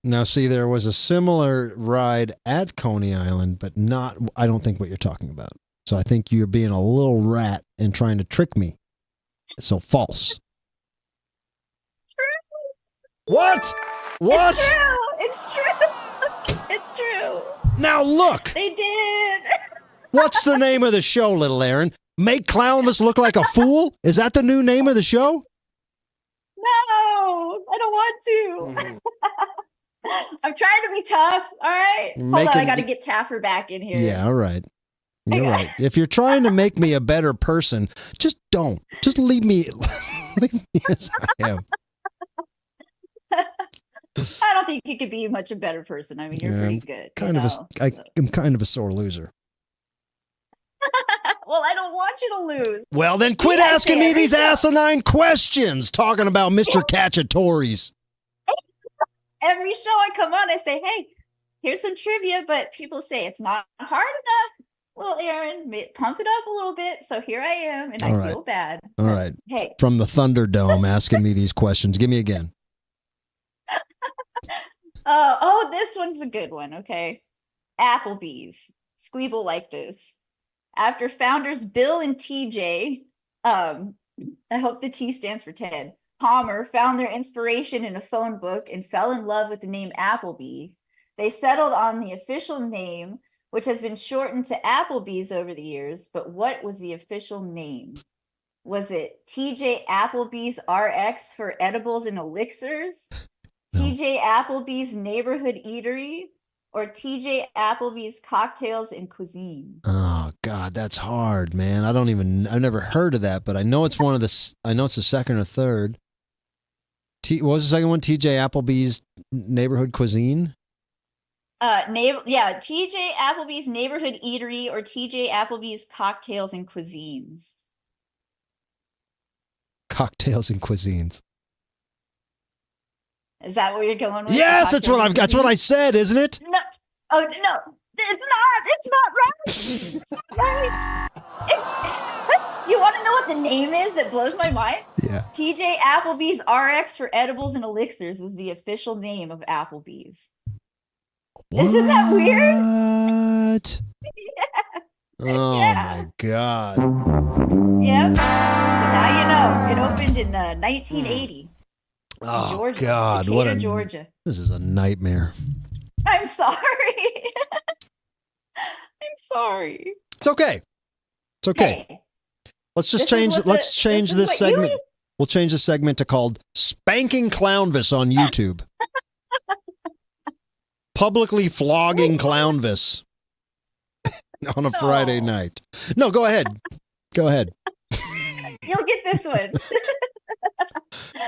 Now, see, there was a similar ride at Coney Island, but I don't think what you're talking about. So I think you're being a little rat and trying to trick me. So false. It's true. What? What? It's true. It's true. Now look. They did. What's the name of the show, little Aaron? Make Clownvis look like a fool? Is that the new name of the show? No, I don't want to. I'm trying to be tough. All right. Hold on, I got to get Taffer back in here. Yeah, all right. You're right. If you're trying to make me a better person, just don't. Just leave me as I am. I don't think you could be much a better person. I mean, you're pretty good. I'm kind of a sore loser. Well, I don't want you to lose. Well, then quit asking me these asinine questions talking about Mr. Cacciatore's. Every show I come on, I say, hey, here's some trivia, but people say it's not hard enough. Little Aaron, pump it up a little bit. So here I am, and I feel bad. All right. Hey. From the Thunderdome asking me these questions. Give me again. This one's a good one, okay? Applebee's. Squeeble like this. After founders Bill and TJ, I hope the T stands for Ted, Palmer found their inspiration in a phone book and fell in love with the name Applebee. They settled on the official name, which has been shortened to Applebee's over the years. But what was the official name? Was it TJ Applebee's RX for edibles and elixirs? No. TJ Applebee's Neighborhood Eatery? Or TJ Applebee's Cocktails and Cuisine? Oh, God, that's hard, man. I've never heard of that, but I know it's I know it's the second or third. What was the second one? TJ Applebee's Neighborhood Cuisine? TJ Applebee's Neighborhood Eatery or TJ Applebee's Cocktails and Cuisines. Cocktails and Cuisines. Is that what you're going with? Yes, that's what I said, isn't it? No. Oh no, it's not. It's not right. It's not right. You want to know what the name is that blows my mind? Yeah. TJ Applebee's RX for Edibles and Elixirs is the official name of Applebee's. What? Isn't that weird? What? Yeah. Oh my God. Yep. So now you know. It opened in 1980. Oh Georgia. God, Decatur, Georgia. This is a nightmare. I'm sorry. I'm sorry. It's okay. It's okay. Hey, Let's just change this segment. We'll change the segment to called Spanking Clownvis on YouTube. Publicly flogging Clownvis on a Friday night. No, go ahead. Go ahead. You'll get this one.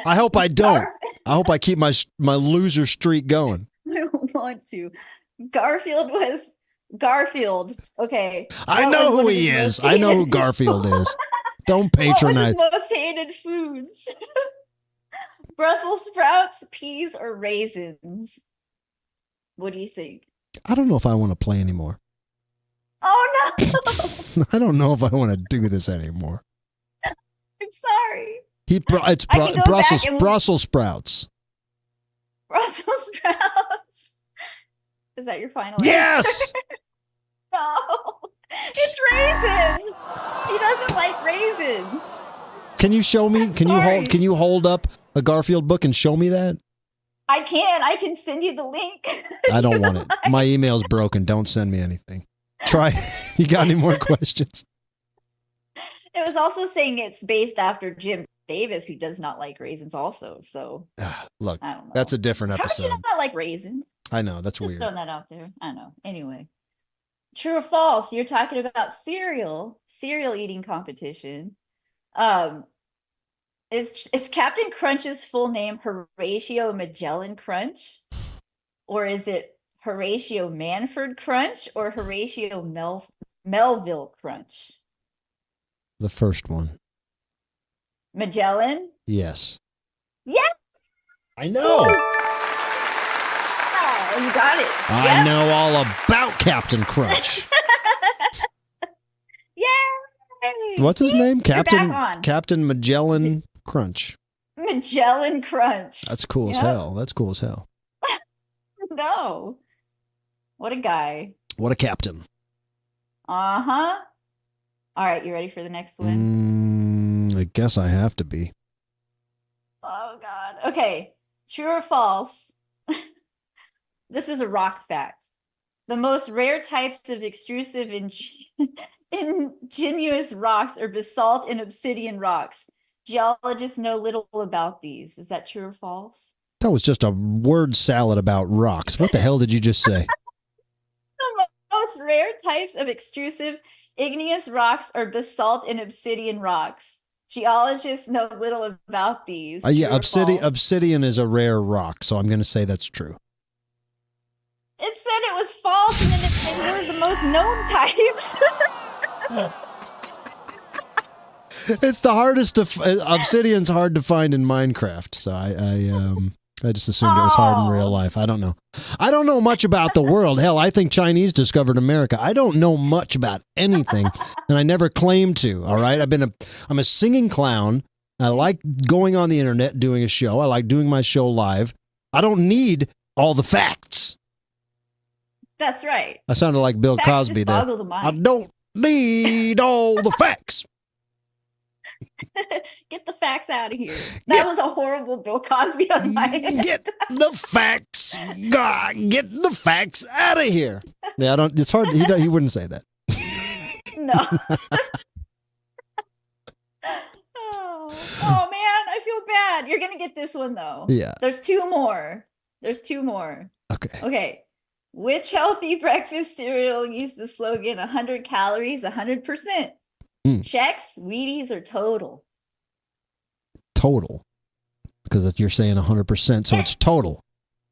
I hope I don't. I hope I keep my loser streak going. I don't want to. Garfield. Okay. I know who he is. I know who Garfield is. Don't patronize. What was his most hated foods? Brussels sprouts, peas, or raisins? What do you think? I don't know if I want to play anymore. Oh no! I don't know if I want to do this anymore. I'm sorry. It's Brussels sprouts. Brussels sprouts. Is that your final Yes! answer? No. It's raisins. He doesn't like raisins. Can you show me? Can you hold up a Garfield book and show me that? I can. I can send you the link. I don't want it. My email's broken. Don't send me anything. Try. You got any more questions? It was also saying it's based after Jim Davis, who does not like raisins also. So look, I don't know. that's a different How episode. do you not like raisins? I know, that's Just weird. throwing that out there. I know. Anyway. True or false? You're talking about cereal eating competition. Is Captain Crunch's full name Horatio Magellan Crunch? Or is it Horatio Manford Crunch or Horatio Melville Crunch? The first one. Magellan? Yes. Yeah. I know. Oh, you got it. I know all about Captain Crunch. Yay! What's his name? You're back on. Captain Magellan Crunch. Magellan Crunch. That's cool as hell. That's cool as hell. No. What a guy. What a captain. Uh-huh. All right, you ready for the next one? I guess I have to be. Oh, God. Okay. True or false? This is a rock fact. The most rare types of extrusive ingenious rocks are basalt and obsidian rocks. Geologists know little about these. Is that true or false? That was just a word salad about rocks. What the hell did you just say? The most rare types of extrusive igneous rocks are basalt and obsidian rocks. Geologists know little about these. Yeah, obsidian is a rare rock, so I'm going to say that's true. It said it was false, and then they were the most known types. It's the hardest to obsidian's hard to find in Minecraft, so I just assumed it was hard in real life. I don't know. I don't know much about the world. Hell, I think Chinese discovered America. I don't know much about anything, and I never claimed to. All right, I'm a singing clown. I like going on the internet doing a show. I like doing my show live. I don't need all the facts. That's right. I sounded like Bill Facts Cosby just there. boggle the mind. I don't need all the facts. Get the facts out of here. That was a horrible Bill Cosby on my end. Get the facts. God, get the facts out of here. Yeah, it's hard. He wouldn't say that. No. Oh man, I feel bad. You're gonna get this one though. Yeah. There's two more. Okay. Which healthy breakfast cereal used the slogan 100 calories, 100%? Chex, Wheaties, or Total? Total. Because you're saying 100%, so it's total.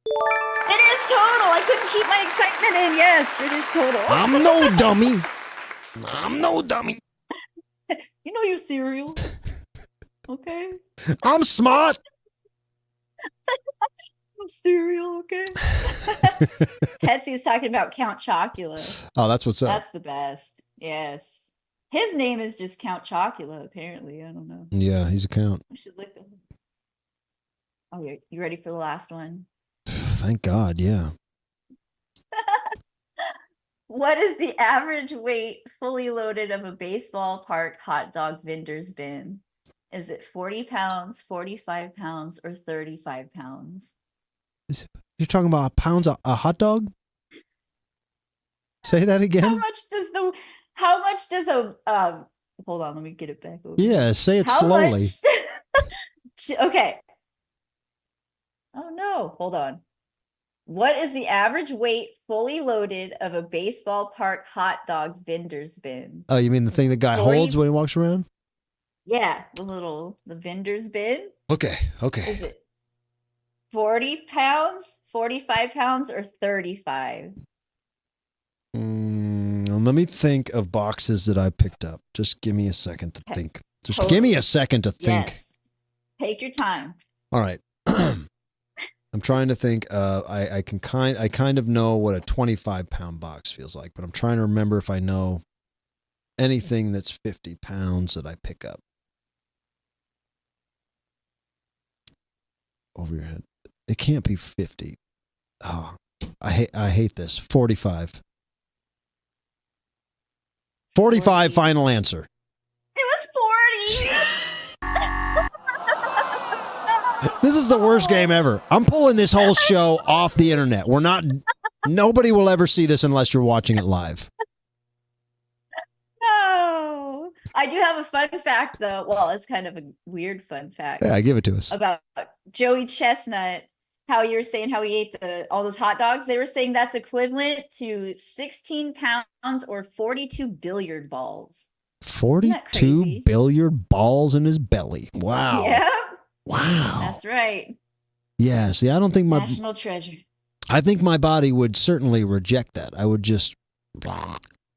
It is Total. I couldn't keep my excitement in. Yes, it is Total. I'm no dummy. I'm no dummy. You know your cereal. Okay. I'm smart. I'm cereal, okay? Tetsu was talking about Count Chocula. Oh, that's what's up. That's the best. Yes. His name is just Count Chocula, apparently. I don't know. Yeah, he's a count. I should look him. Oh, you ready for the last one? Thank God, yeah. What is the average weight fully loaded of a baseball park hot dog vendor's bin? Is it 40 pounds, 45 pounds, or 35 pounds? You're talking about pounds a hot dog? Say that again? How much does a hold on, let me get it back over. Yeah, say it slowly. Okay. Oh no, hold on. What is the average weight fully loaded of a baseball park hot dog vendor's bin? Oh, you mean the thing the guy 40 holds when he walks around? Yeah, the vendor's bin. Okay. Is it 40 pounds, 45 pounds, or 35? Let me think of boxes that I picked up. Just give me a second to think. Just Totally. give me a second to think. Yes. Take your time. All right. I'm trying to think. I kind of know what a 25-pound box feels like, but I'm trying to remember if I know anything that's 50 pounds that I pick up. Over your head. It can't be 50. Oh, I hate this. 45. 45 final answer. It was 40. This is the worst game ever. I'm pulling this whole show off the internet. Nobody will ever see this unless you're watching it live. No. I do have a fun fact, though. Well, it's kind of a weird fun fact. Yeah, give it to us. About Joey Chestnut, how you were saying how he ate all those hot dogs. They were saying that's equivalent to 16 pounds or 42 billiard balls. 42 billiard balls in his belly. Wow. Yeah. Wow. That's right. Yeah, see, I don't think National treasure. I think my body would certainly reject that. I would just,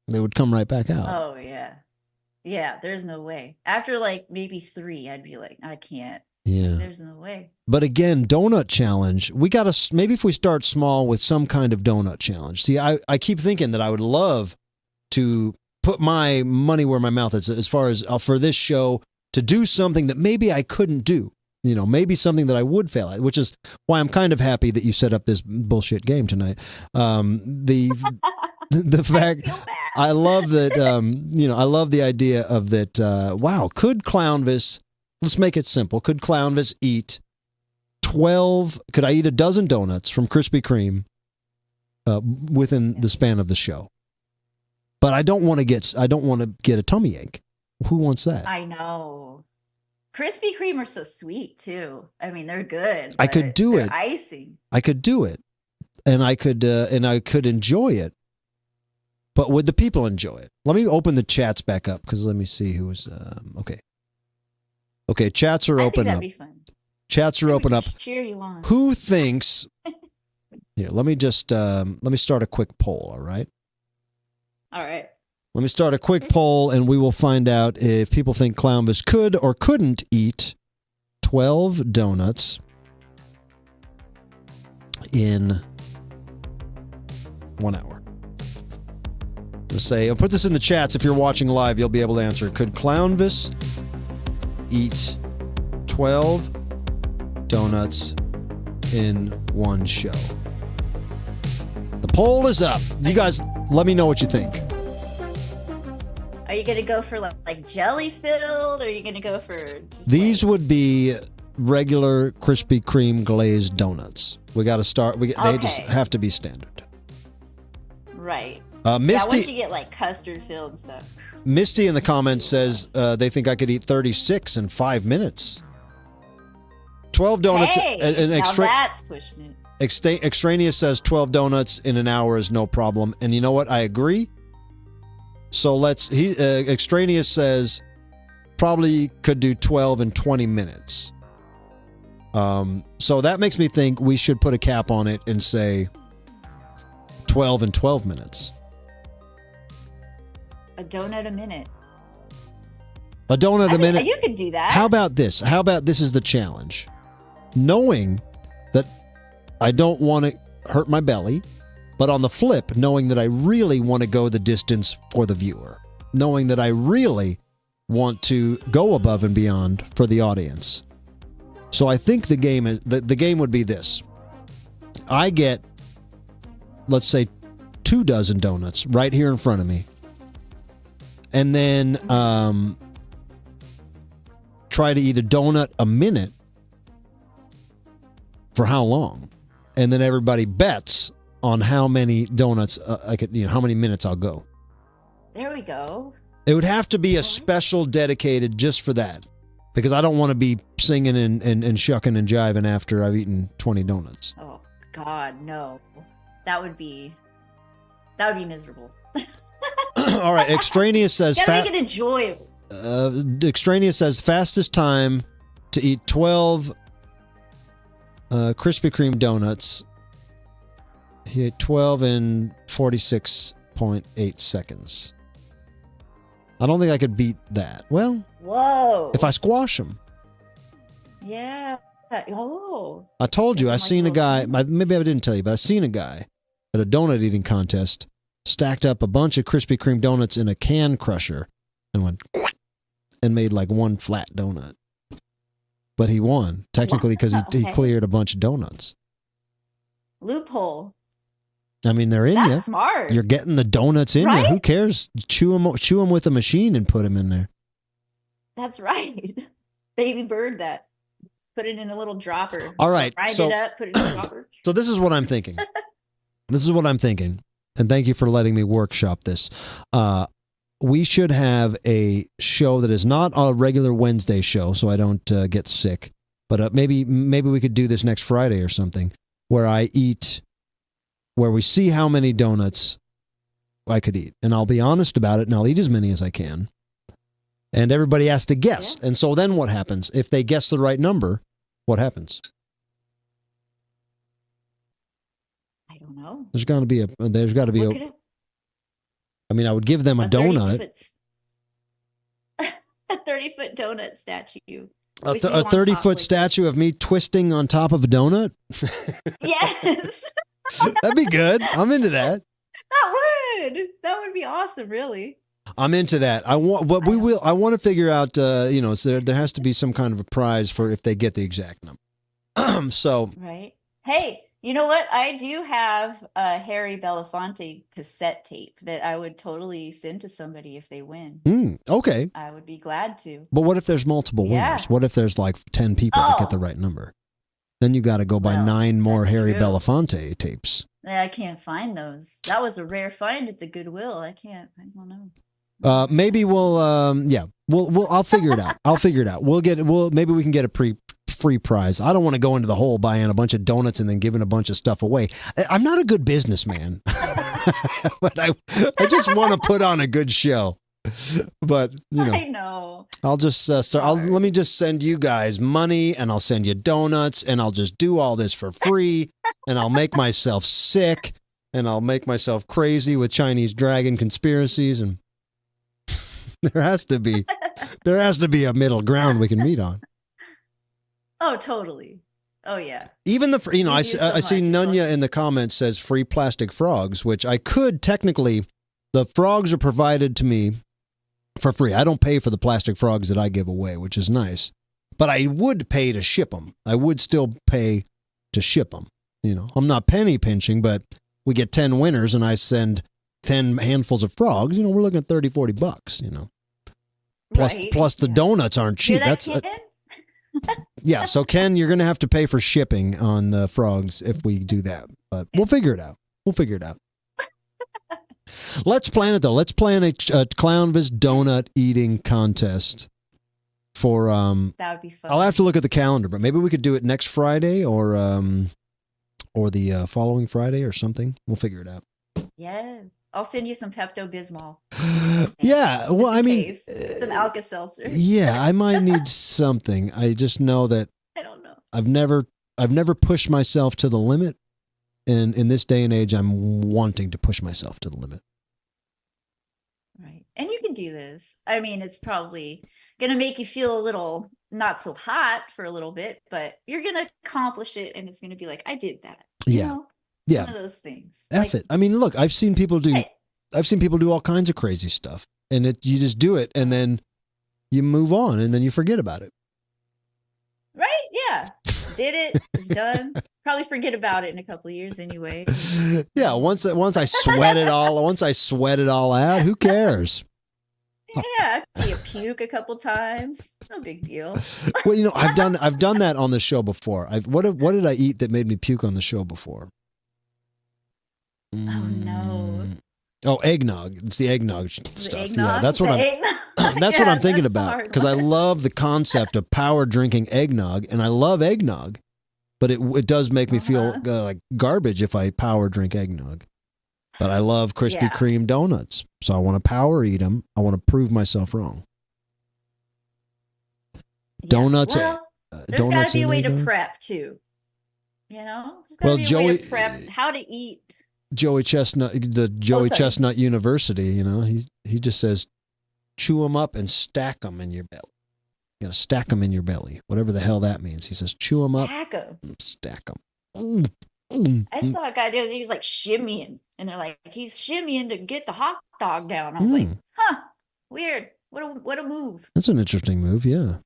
they would come right back out. Oh, yeah. Yeah, there's no way. After like maybe 3, I'd be like, I can't. Yeah. There's no way. But again, donut challenge. We got to, maybe if we start small with some kind of donut challenge. See, I keep thinking that I would love to put my money where my mouth is as far as for this show to do something that maybe I couldn't do. You know, maybe something that I would fail at, which is why I'm kind of happy that you set up this bullshit game tonight. The fact, I love that, I love the idea of that, wow, could Clownvis, let's make it simple, could Clownvis eat could I eat a dozen donuts from Krispy Kreme within the span of the show? But I don't want to get a tummy ache. Who wants that? I know. Krispy Kreme are so sweet too. I mean, they're good. I could do it. Icing. I could do it, and I could enjoy it. But would the people enjoy it? Let me open the chats back up because let me see who was okay. Okay, chats are open up. That'd be fun. Chats are open up. Cheer you on. Who thinks? Here, let me start a quick poll. All right. All right. Let me start a quick poll, and we will find out if people think Clownvis could or couldn't eat 12 donuts in 1 hour. I'll put this in the chats. If you're watching live, you'll be able to answer. Could Clownvis eat 12 donuts in one show? The poll is up. You guys, let me know what you think. Are you gonna go for like jelly filled, or are you gonna go for just These would be regular Krispy Kreme glazed donuts. We got to start. They just have to be standard. Right. Misty, once you get like custard filled and stuff. Misty in the comments says they think I could eat 36 in 5 minutes. 12 donuts. Hey, now that's pushing it. Extraneous says 12 donuts in an hour is no problem. And you know what? I agree. So Extraneous says probably could do 12 in 20 minutes. So that makes me think we should put a cap on it and say 12 in 12 minutes. A donut a minute. A donut a minute. You could do that. How about this? How about this is the challenge? Knowing that I don't want to hurt my belly, but on the flip, knowing that I really want to go the distance for the viewer. Knowing that I really want to go above and beyond for the audience. So I think the game would be this. I get, let's say, 24 donuts right here in front of me. And then try to eat a donut a minute. For how long? And then everybody bets on how many donuts I could, how many minutes I'll go. There we go. It would have to be a special dedicated just for that. Because I don't want to be singing and shucking and jiving after I've eaten 20 donuts. Oh, God, no. That would be miserable. All right, Extraneous says... Gotta make it enjoyable. Extraneous says fastest time to eat 12 Krispy Kreme donuts. He ate 12 in 46.8 seconds. I don't think I could beat that. Well, whoa! If I squash them. Yeah. Oh. I told you, I seen a guy, maybe I didn't tell you, but I seen a guy at a donut eating contest stacked up a bunch of Krispy Kreme donuts in a can crusher and went and made like one flat donut. But he won, technically, because he cleared a bunch of donuts. Loophole. I mean, they're in you. That's smart. You're getting the donuts in you. Who cares? Chew them with a machine and put them in there. That's right. Baby bird that. Put it in a little dropper. All right. Grind it up, put it in a dropper. So this is what I'm thinking. And thank you for letting me workshop this. We should have a show that is not a regular Wednesday show, so I don't get sick. But maybe we could do this next Friday or something, where we see how many donuts I could eat. And I'll be honest about it, and I'll eat as many as I can. And everybody has to guess. Yeah. And so then what happens? If they guess the right number, what happens? I don't know. There's got to be a... I mean, I would give them a donut. A 30-foot donut statue. A 30-foot statue of me twisting on top of a donut? Yes. That'd be good. I'm into that. That would be awesome, really. I'm into that. I want to figure out, so there has to be some kind of a prize for if they get the exact number. So. Right. Hey, you know what? I do have a Harry Belafonte cassette tape that I would totally send to somebody if they win. Okay. I would be glad to. But what if there's multiple winners? What if there's like 10 people that get the right number? Then you got to go buy 9 more Harry Belafonte tapes. I can't find those. That was a rare find at the Goodwill. I don't know. Maybe we'll I'll figure it out. Maybe we can get a free prize. I don't want to go into the hole buying a bunch of donuts and then giving a bunch of stuff away. I'm not a good businessman, but I just want to put on a good show. But I know. I'll just let me just send you guys money, and I'll send you donuts, and I'll just do all this for free, and I'll make myself sick, and I'll make myself crazy with Chinese dragon conspiracies, and there has to be a middle ground we can meet on. Oh, totally. Oh, yeah. Even I see Nunya in the comments says free plastic frogs, which I could technically, the frogs are provided to me for free. I don't pay for the plastic frogs that I give away, which is nice. But I would pay to ship them. I would still pay to ship them. I'm not penny pinching, but we get 10 winners and I send 10 handfuls of frogs. We're looking at $30-$40, Plus the donuts aren't cheap. Yeah, so Ken, you're going to have to pay for shipping on the frogs if we do that. But we'll figure it out. Let's plan it, though. Let's plan a Clownvis donut eating contest for... that would be fun. I'll have to look at the calendar, but maybe we could do it next Friday or or the following Friday or something. We'll figure it out. Yeah. I'll send you some Pepto-Bismol. Yeah. Well, I mean, some Alka-Seltzer. yeah, I might need something. I just know that I don't know. I've never pushed myself to the limit. And in this day and age, I'm wanting to push myself to the limit. Right. And you can do this. I mean, it's probably going to make you feel a little not so hot for a little bit, but you're going to accomplish it. And it's going to be like, I did that. You know? Yeah. One of those things. F it. I mean, look, I've seen people do all kinds of crazy stuff, and you just do it, and then you move on, and then you forget about it. Right? Yeah. Did it. It's done. Probably forget about it in a couple of years anyway. Yeah. Once I sweat it all out, who cares? Yeah. You puke a couple times. No big deal. Well, you know, I've done that on the show before. What did I eat that made me puke on the show before? Oh no. Oh, eggnog. It's the eggnog stuff. Eggnog? Yeah, that's what what I'm thinking about, because I love the concept of power drinking eggnog, and I love eggnog, but it does make me feel like garbage if I power drink eggnog. But I love Krispy Kreme donuts, so I want to power eat them. I want to prove myself wrong. Donuts. Well, there's got to be a way to prep too. You know, there's got to be a way to prep how to eat. Joey Chestnut, Chestnut University, you know, he just says, chew them up and stack them in your belly. You got to stack them in your belly, whatever the hell that means. He says, chew them up, stack them. I saw a guy there, he was like shimmying, and they're like, he's shimmying to get the hot dog down. I was like, huh, weird. What a move. That's an interesting move, yeah.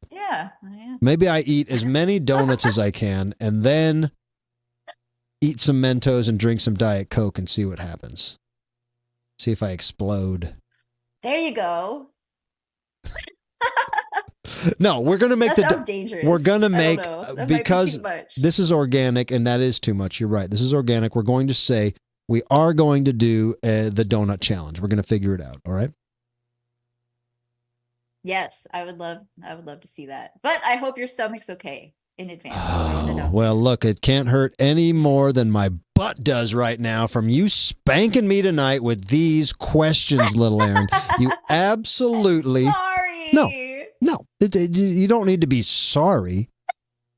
Yeah. Maybe I eat as many donuts as I can, and then eat some Mentos and drink some Diet Coke and see what happens. See if I explode. There you go. No, we're going to make dangerous. We're going to make, because this is organic, and that is too much. You're right. This is organic. We're going to say we are going to do the donut challenge. We're going to figure it out. All right. Yes, I would love to see that. But I hope your stomach's okay in advance. Well, look, it can't hurt any more than my butt does right now from you spanking me tonight with these questions, little Aaron. You absolutely... Sorry. No, you don't need to be sorry.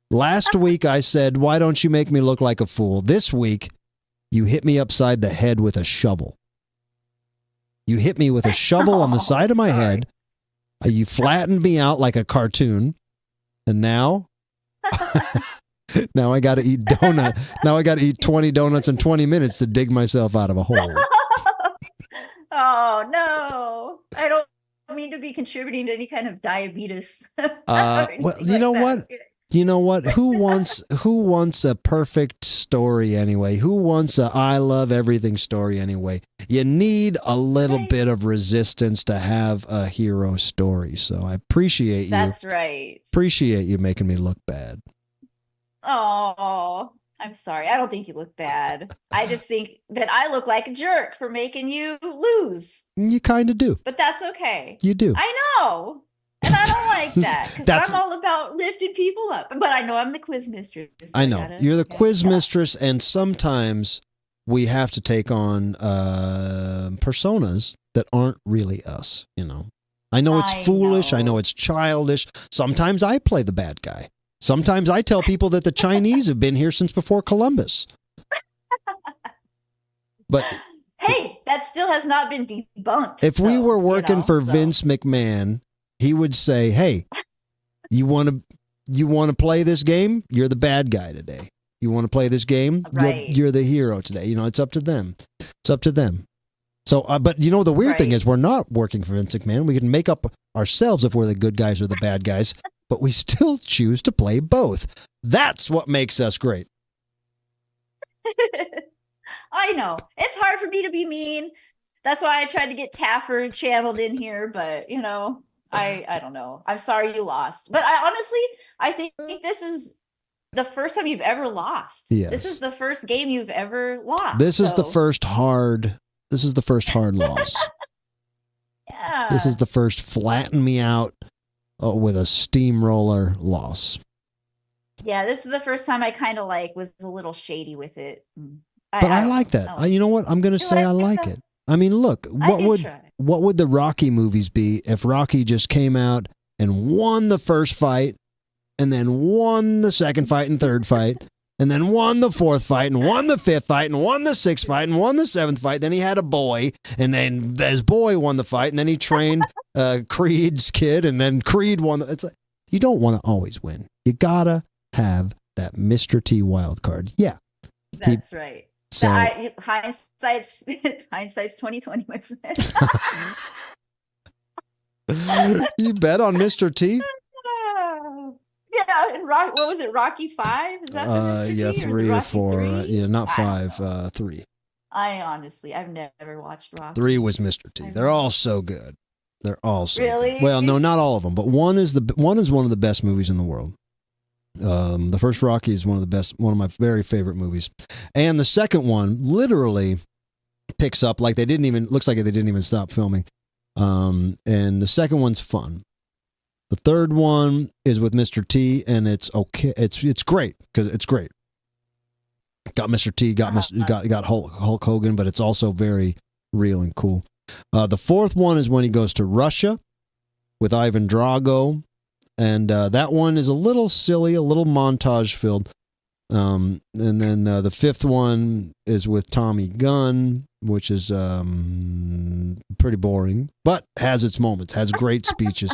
Last week I said, why don't you make me look like a fool? This week, you hit me upside the head with a shovel. You hit me with a shovel on the side of my head. You flattened me out like a cartoon. And now... now I got to eat Now I got to eat 20 donuts in 20 minutes to dig myself out of a hole. Oh no! I don't mean to be contributing to any kind of diabetes. Well, you know what? You know what? Who wants a perfect story anyway? Who wants a I love everything story anyway? You need a little bit of resistance to have a hero story. So I appreciate you. That's right. Appreciate you making me look bad. Oh, I'm sorry. I don't think you look bad. I just think that I look like a jerk for making you lose. You kind of do. But that's okay. You do. I know. And I don't like that, because I'm all about lifting people up. But I know I'm the quiz mistress. So I know. You're the quiz mistress, and sometimes we have to take on personas that aren't really us, you know. I know it's foolish. I know it's childish. Sometimes I play the bad guy. Sometimes I tell people that the Chinese have been here since before Columbus. But hey, that still has not been debunked. If we were working for Vince McMahon, he would say, "Hey, you want to play this game? You're the bad guy today. You want to play this game? Right. You're the hero today." You know, it's up to them. It's up to them. So, but you know, the weird thing is, we're not working for Vince McMahon. We can make up ourselves if we're the good guys or the bad guys, but we still choose to play both. That's what makes us great. I know. It's hard for me to be mean. That's why I tried to get Taffer channeled in here, but you know, I don't know. I'm sorry you lost. But I think this is the first time you've ever lost. Yes. This is the first game you've ever lost. This is the first hard loss. Yeah. This is the first flatten me out with a steamroller loss. Yeah, this is the first time I kind of like was a little shady with it. But I like that. You know what? I'm going to say I like it. I mean, look, what would the Rocky movies be if Rocky just came out and won the first fight, and then won the second fight and third fight, and then won the fourth fight, and won the fifth fight, and won the sixth fight, and won the seventh fight. Then he had a boy, and then his boy won the fight, and then he trained Creed's kid, and then Creed won. It's like, you don't want to always win. You gotta have that Mr. T wild card. Yeah, that's right. So hindsight's 2020, my friend. You bet on Mr. T. Yeah, and what was it? Rocky 5? Is that Mr. Yeah, T, 3 or 4. Yeah, not 5. 3. I've never watched Rocky. 3 was Mr. T. They're all so good. They're all so really good. Well, no, not all of them, but one is one of the best movies in the world. The first Rocky is one of my very favorite movies, and the second one literally picks up like looks like they didn't even stop filming. And the second one's fun. The third one is with Mr. T, and it's okay. It's great because it's great. Got Mr. T, got Hulk Hogan, but it's also very real and cool. The fourth one is when he goes to Russia with Ivan Drago, and that one is a little silly, a little montage filled. And then the fifth one is with Tommy Gunn, which is pretty boring, but has its moments, has great speeches.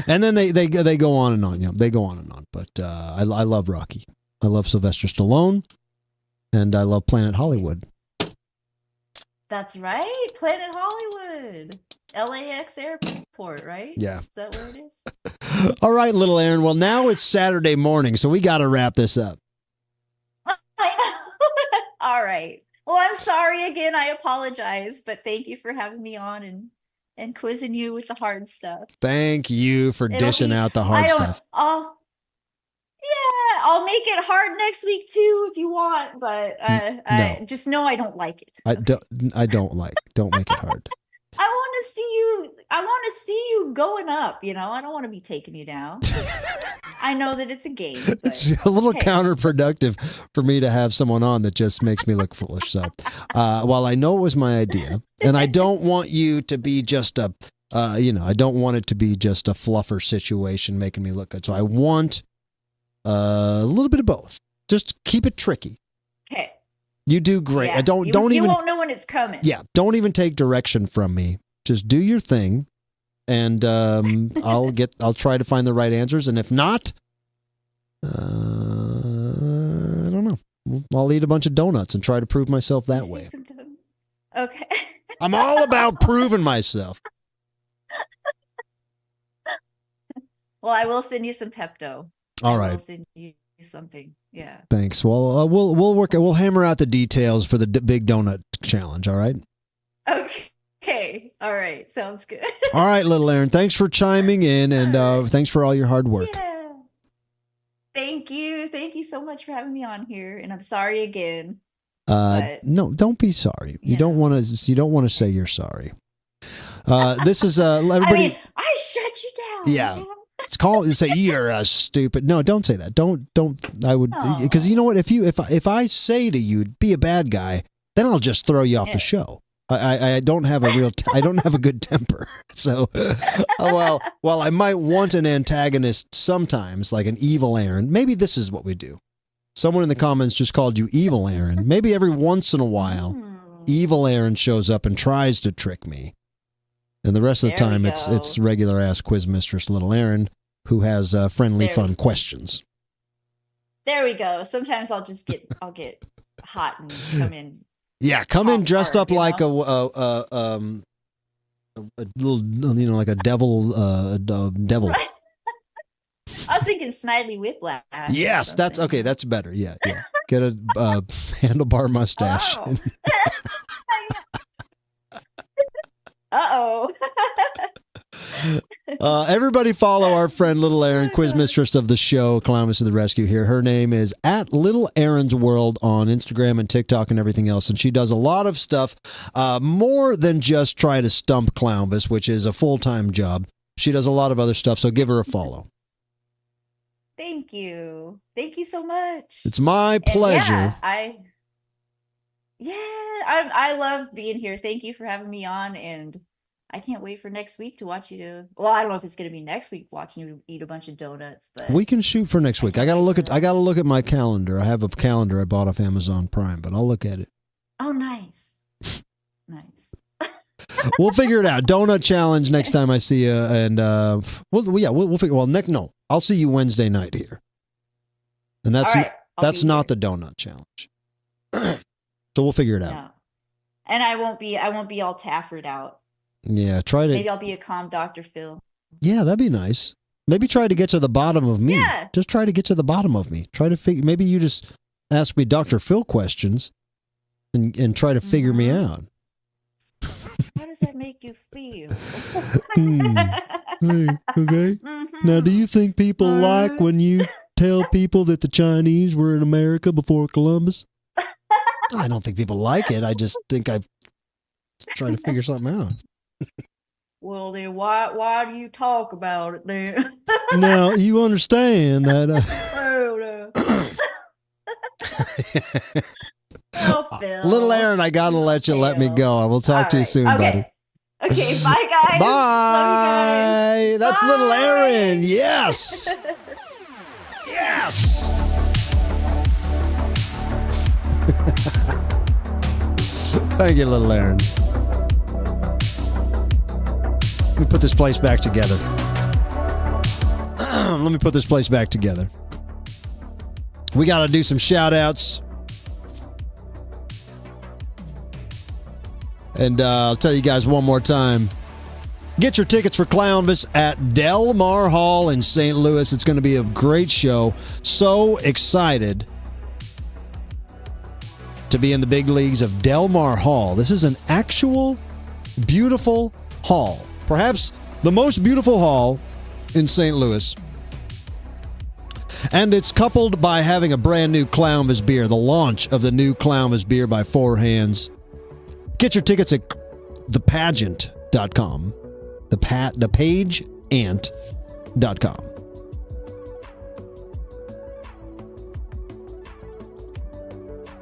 And then they go on and on. Yeah, they go on and on. But I love Rocky. I love Sylvester Stallone, and I love Planet Hollywood. That's right, Planet Hollywood, LAX airport, right? Yeah. Is that where it is? All right, little Aaron. Well, now it's Saturday morning, so we got to wrap this up. I know. All right. Well, I'm sorry again. I apologize, but thank you for having me on and quizzing you with the hard stuff. Thank you for dishing out the hard stuff. I'll make it hard next week too if you want, but I just know I don't like it. Don't make it hard. I want to see you going up, I don't want to be taking you down. I know that it's a game. But, it's a little counterproductive for me to have someone on that just makes me look foolish. So, while I know it was my idea, and I don't want you to be just I don't want it to be just a fluffer situation making me look good. So I want a little bit of both. Just keep it tricky. Okay. You do great. Yeah. Don't you even. won't know when it's coming. Yeah. Don't even take direction from me. Just do your thing, and I'll try to find the right answers. And if not, I don't know. I'll eat a bunch of donuts and try to prove myself that way. Okay. I'm all about proving myself. Well, I will send you some Pepto. All right. I will send you something. Yeah. Thanks. Well, we'll hammer out the details for the big donut challenge. All right. Okay. All right. Sounds good. All right, little Aaron. Thanks for chiming in, and thanks for all your hard work. Yeah. Thank you. Thank you so much for having me on here, and I'm sorry again. No, don't be sorry. You don't want to say you're sorry. This is everybody. I shut you down. Yeah. Man. It's called say you're a stupid. No, don't say that. Don't. I would, because you know what? If I say to you, be a bad guy, then I'll just throw you off the show. I don't have I don't have a good temper. So, while I might want an antagonist sometimes, like an evil Aaron, maybe this is what we do. Someone in the comments just called you evil Aaron. Maybe every once in a while, evil Aaron shows up and tries to trick me. And the rest of the time, it's regular ass quiz mistress little Aaron who has friendly, fun questions. There we go. Sometimes I'll get hot and come in. Yeah, come in dressed up like a little, like a devil. Devil. I was thinking Snidely Whiplash. Yes, that's okay. That's better. Yeah. Get a handlebar mustache. Oh. Uh-oh. Everybody follow our friend Little Aaron, quiz mistress of the show, Clownvis to the rescue here. Her name is at Little Aaron's World on Instagram and TikTok and everything else. And she does a lot of stuff, more than just try to stump Clownvis, which is a full-time job. She does a lot of other stuff, so give her a follow. Thank you. Thank you so much. It's my And pleasure. I love being here. Thank you for having me on, and I can't wait for next week to watch you. Well, I don't know if it's going to be next week watching you eat a bunch of donuts, but We can shoot for next week. I gotta look at my calendar. I have a calendar I bought off Amazon Prime, but I'll look at it. oh, nice, nice. We'll figure it out. Donut challenge next time I see you, and we'll figure. Well, no, I'll see you Wednesday night here, and that's All right, I'll that's be not the donut challenge. So we'll figure it out. No. And I won't be all taffered out. Yeah, try to. Maybe I'll be a calm Dr. Phil. Yeah, that'd be nice. Maybe try to get to the bottom of me. Yeah. Just try to get to the bottom of me. Try to figure. Maybe you just ask me Dr. Phil questions, and try to figure me out. How does that make you feel? Hey, okay. Now, do you think people like when you tell people that the Chinese were in America before Columbus? I don't think people like it. I just think I'm trying to figure something out. Well, then why do you talk about it then? Now, you understand that. Oh, no. Oh, Phil. Little Aaron, I got to let you let me go. I will talk to you soon, buddy. Okay, bye, guys. Bye. That's little Aaron. Yes. Yes. Thank you, little Aaron. Let me put this place back together. Let me put this place back together. We got to do some shout outs. And I'll tell you guys one more time. Get your tickets for Clownvis at Del Mar Hall in St. Louis. It's going to be a great show. So excited to be in the big leagues of Del Mar Hall. This is an actual beautiful hall. Perhaps the most beautiful hall in St. Louis. And it's coupled by having a brand new Clownvis beer, the launch of the new Clownvis beer by Four Hands. Get your tickets at thepageant.com. Thepageant.com.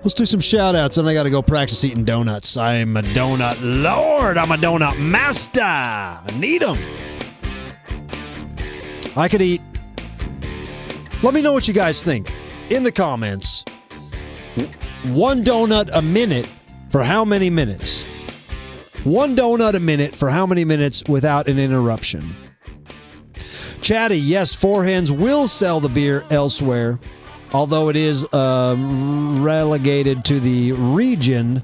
Let's do some shout outs, and I got to go practice eating donuts. I'm a donut lord. I'm a donut master. I need them. I could eat. Let me know what you guys think in the comments. One donut a minute for how many minutes? One donut a minute for how many minutes without an interruption? Chatty, yes, Four Hands will sell the beer elsewhere, although it is relegated to the region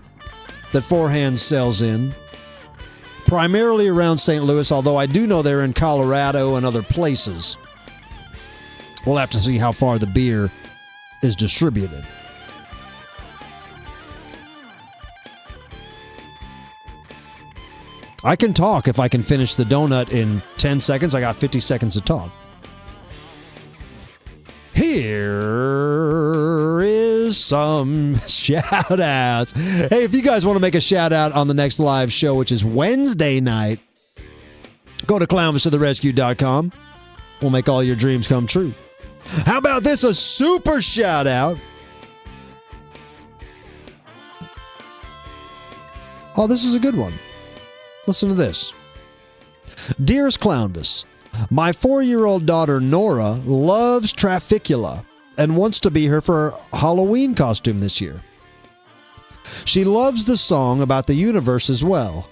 that Four Hands sells in, primarily around St. Louis, although I do know they're in Colorado and other places. We'll have to see how far the beer is distributed. I can talk if I can finish the donut in 10 seconds. I got 50 seconds to talk. Here is some shout outs. Hey, if you guys want to make a shout out on the next live show, which is Wednesday night, go to clownvistotherescue.com. We'll make all your dreams come true. How about this? A super shout out. Oh, this is a good one. Listen to this. Dearest Clownvis, my 4-year-old daughter Nora loves Trafficula and wants to be her for a Halloween costume this year. She loves the song about the universe as well.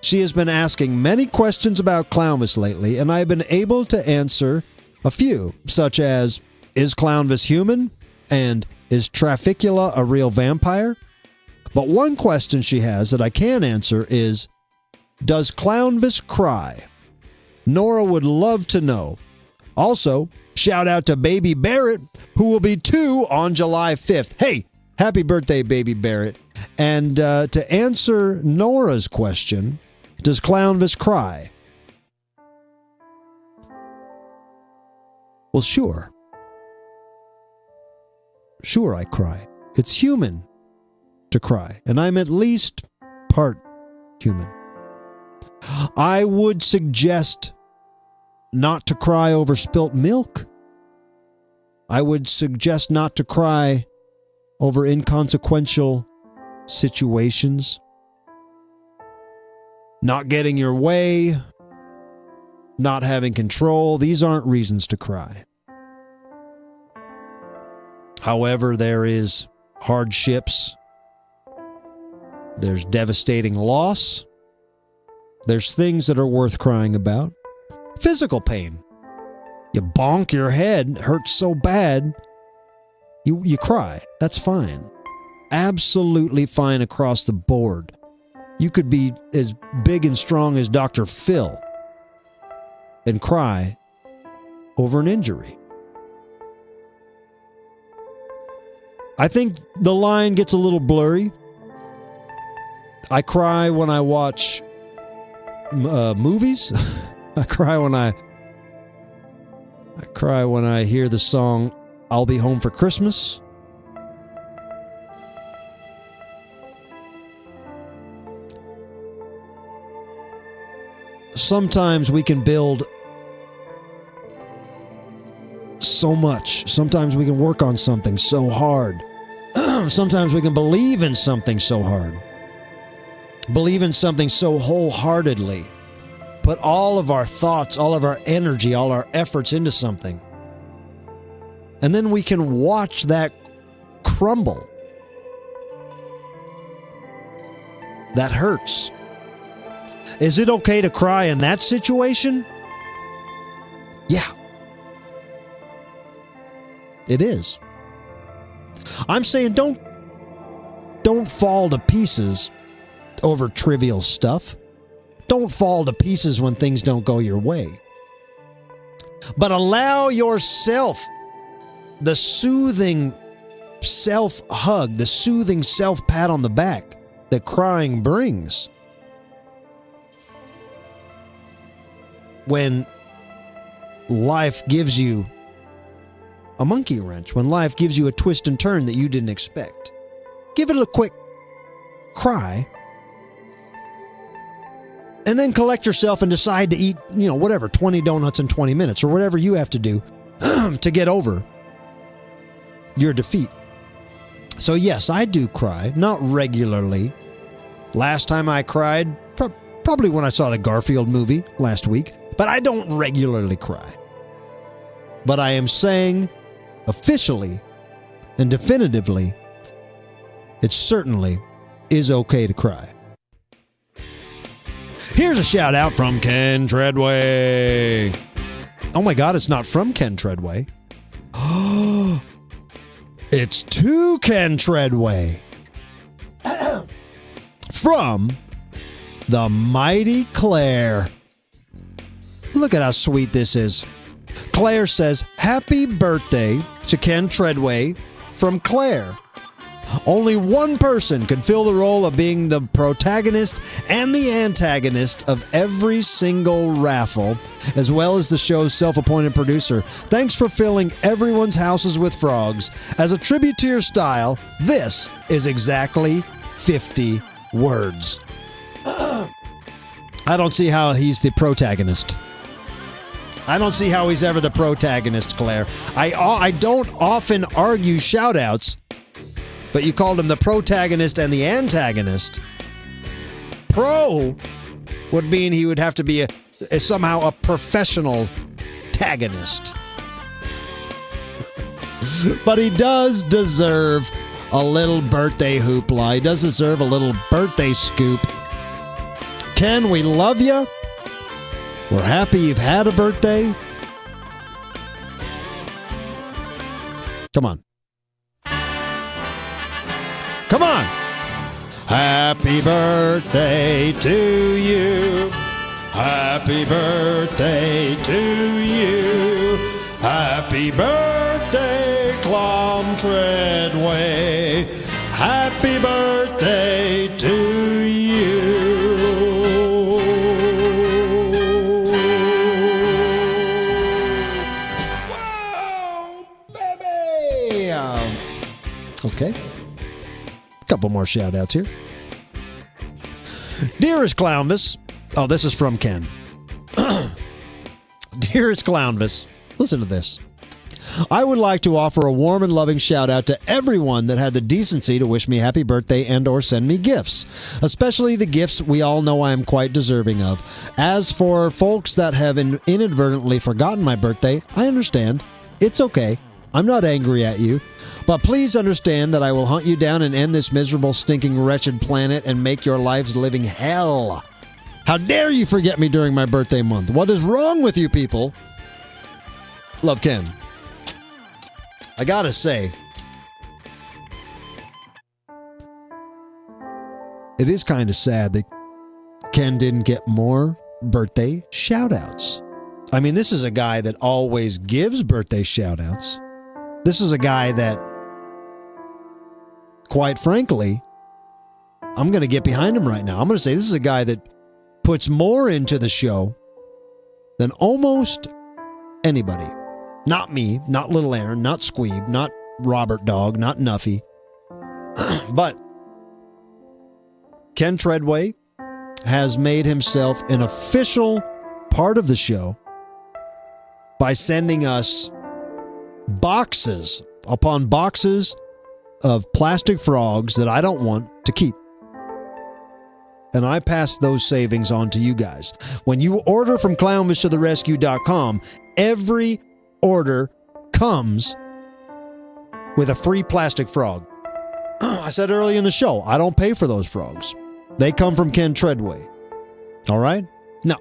She has been asking many questions about Clownvis lately, and I have been able to answer a few, such as, is Clownvis human? And is Trafficula a real vampire? But one question she has that I can answer is, does Clownvis cry? Nora would love to know. Also, shout out to Baby Barrett, who will be 2 on July 5th. Hey, happy birthday, Baby Barrett. And to answer Nora's question, does Clownvis cry? Well, sure. Sure, I cry. It's human to cry, and I'm at least part human. I would suggest not to cry over spilt milk. I would suggest not to cry over inconsequential situations. Not getting your way, not having control, these aren't reasons to cry. However, there is hardships, there's devastating loss, there's things that are worth crying about. Physical pain. You bonk your head, hurts so bad, you cry. That's fine. Absolutely fine across the board. You could be as big and strong as Dr. Phil and cry over an injury. I think the line gets a little blurry. I cry when I watch movies. I cry when I hear the song I'll Be Home for Christmas. Sometimes we can build so much. Sometimes we can work on something so hard. Sometimes we can believe in something so hard. Believe in something so wholeheartedly. Put all of our thoughts, all of our energy, all our efforts into something. And then we can watch that crumble. That hurts. Is it okay to cry in that situation? Yeah. It is. I'm saying don't fall to pieces over trivial stuff. Don't fall to pieces when things don't go your way. But allow yourself the soothing self-hug, the soothing self-pat on the back that crying brings. When life gives you a monkey wrench, when life gives you a twist and turn that you didn't expect, give it a quick cry, and then collect yourself and decide to eat, 20 donuts in 20 minutes, or whatever you have to do to get over your defeat. So yes, I do cry, not regularly. Last time I cried, probably when I saw the Garfield movie last week. But I don't regularly cry. But I am saying officially and definitively, it certainly is okay to cry. Here's a shout out from Ken Treadway. Oh my God, it's not from Ken Treadway. It's to Ken Treadway. From the mighty Claire. Look at how sweet this is. Claire says, happy birthday to Ken Treadway from Claire. Only one person could fill the role of being the protagonist and the antagonist of every single raffle, as well as the show's self-appointed producer. Thanks for filling everyone's houses with frogs. As a tribute to your style, this is exactly 50 words. I don't see how he's the protagonist. I don't see how he's ever the protagonist, Claire. I don't often argue shout-outs, but you called him the protagonist and the antagonist. Pro would mean he would have to be somehow a professional tagonist. But he does deserve a little birthday hoopla. He does deserve a little birthday scoop. Ken, we love you. We're happy you've had a birthday. Come on. Come on. Happy birthday to you. Happy birthday to you. Happy birthday, Clown Treadway. Happy birthday to you. Okay. A couple more shout outs here. Dearest Clownvis. Oh, this is from Ken. Dearest Clownvis. Listen to this. I would like to offer a warm and loving shout out to everyone that had the decency to wish me happy birthday and or send me gifts, especially the gifts we all know I am quite deserving of. As for folks that have inadvertently forgotten my birthday, I understand. It's okay. I'm not angry at you. But please understand that I will hunt you down and end this miserable, stinking, wretched planet and make your lives living hell. How dare you forget me during my birthday month? What is wrong with you people? Love, Ken. I gotta say, it is kind of sad that Ken didn't get more birthday shout-outs. I mean, this is a guy that always gives birthday shout-outs. This is a guy that, quite frankly, I'm going to get behind him right now. I'm going to say this is a guy that puts more into the show than almost anybody. Not me, not Little Aaron, not Squeeb, not Robert Dog, not Nuffy. But Ken Treadway has made himself an official part of the show by sending us boxes upon boxes of plastic frogs that I don't want to keep. And I pass those savings on to you guys. When you order from clownvistotherescue.com, every order comes with a free plastic frog. I said earlier in the show, I don't pay for those frogs. They come from Ken Treadway. All right? No,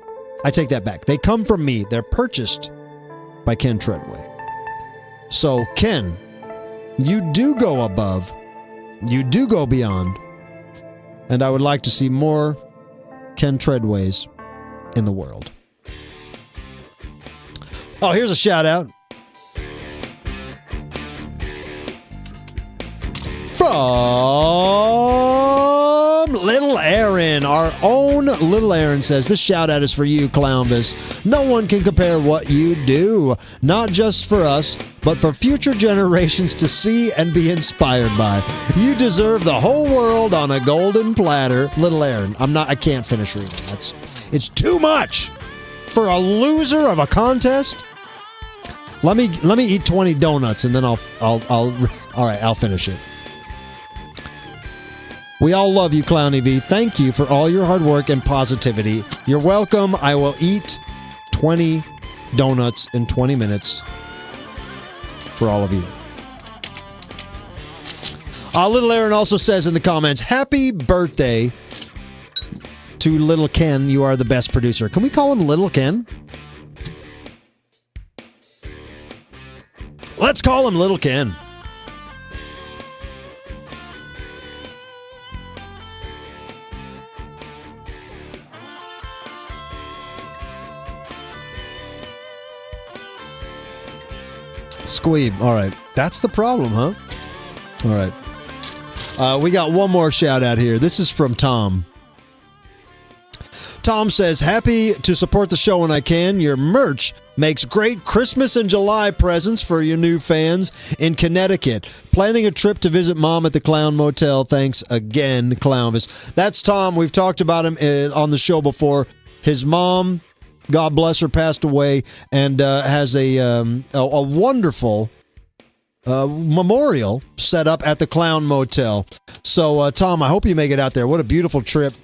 I take that back. They come from me. They're purchased by Ken Treadway. So, Ken, you do go above. You do go beyond. And I would like to see more Ken Treadways in the world. Oh, here's a shout out from Little Aaron. Our own Little Aaron says, this shout out is for you, Clownvis. No one can compare what you do, not just for us, but for future generations to see and be inspired by. You deserve the whole world on a golden platter. Little Aaron, I can't finish reading. It's too much for a loser of a contest. Let me eat 20 donuts and then I'll finish it. We all love you, Clowny V. Thank you for all your hard work and positivity. You're welcome. I will eat 20 donuts in 20 minutes for all of you. Little Aaron also says in the comments, happy birthday to Little Ken. You are the best producer. Can we call him Little Ken? Let's call him Little Ken. Squeeb. All right. That's the problem, huh? All right. We got one more shout out here. This is from Tom. Tom says, happy to support the show when I can. Your merch makes great Christmas and July presents for your new fans in Connecticut. Planning a trip to visit Mom at the Clown Motel. Thanks again, Clownvis. That's Tom. We've talked about him on the show before. His mom, God bless her, passed away and has a wonderful memorial set up at the Clown Motel. So, Tom, I hope you make it out there. What a beautiful trip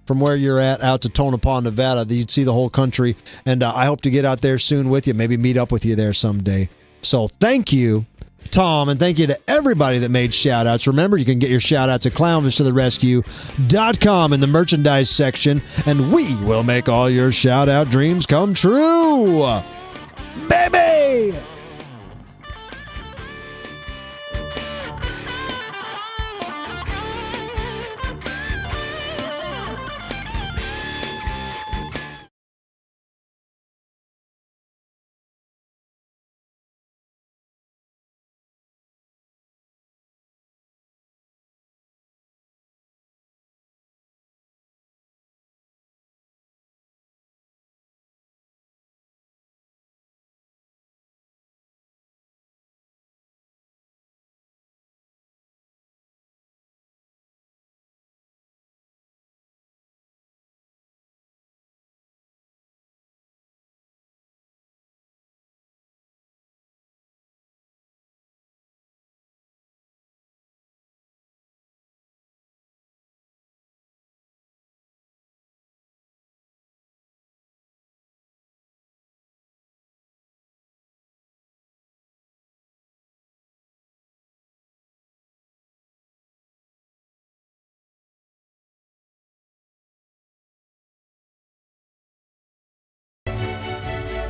from where you're at out to Tonopah, Nevada. You'd see the whole country, and I hope to get out there soon with you, maybe meet up with you there someday. So thank you, Tom, and thank you to everybody that made shout-outs. Remember, you can get your shout-outs at clownvistotherescue.com in the merchandise section, and we will make all your shout-out dreams come true. Baby!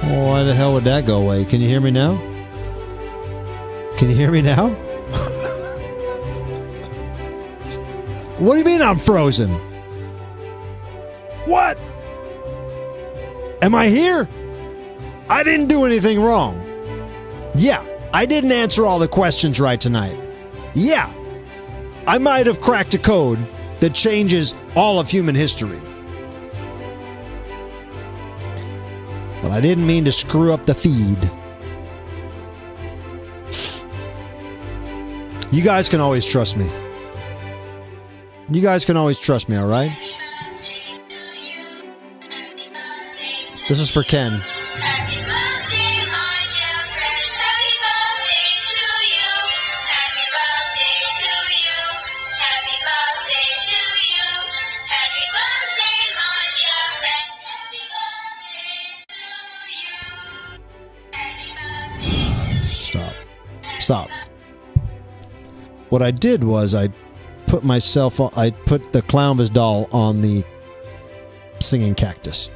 Well, why the hell would that go away? Can you hear me now? Can you hear me now? What do you mean I'm frozen? What? Am I here? I didn't do anything wrong. Yeah, I didn't answer all the questions right tonight. Yeah, I might have cracked a code that changes all of human history. But I didn't mean to screw up the feed. You guys can always trust me. You guys can always trust me, all right? This is for Ken. Stop. What I did was I put the Clownvis doll on the singing cactus.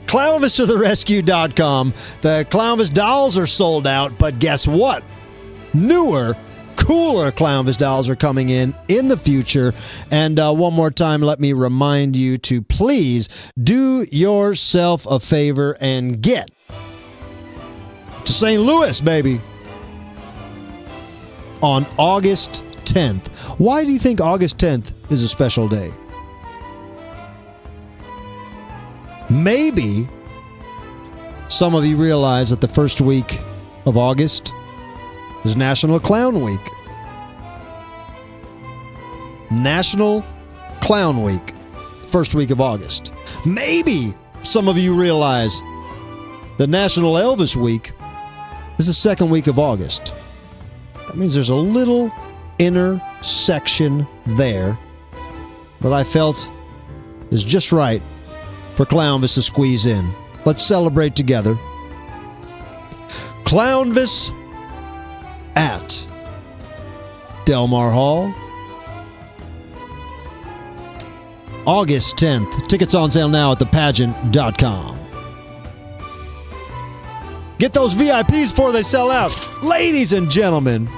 Clownvis to the rescue.com. The Clownvis dolls are sold out, but guess what? Newer, cooler Clownvis dolls are coming in the future. And one more time, let me remind you to please do yourself a favor and get to St. Louis, baby, on August 10th. Why do you think August 10th is a special day? Maybe some of you realize that the first week of August is National Clown Week. National Clown Week, first week of August. Maybe some of you realize the National Elvis Week is the second week of August. That means there's a little intersection there that I felt is just right for Clownvis to squeeze in. Let's celebrate together. Clownvis at Delmar Hall, August 10th. Tickets on sale now at thepageant.com. Get those VIPs before they sell out. Ladies and gentlemen,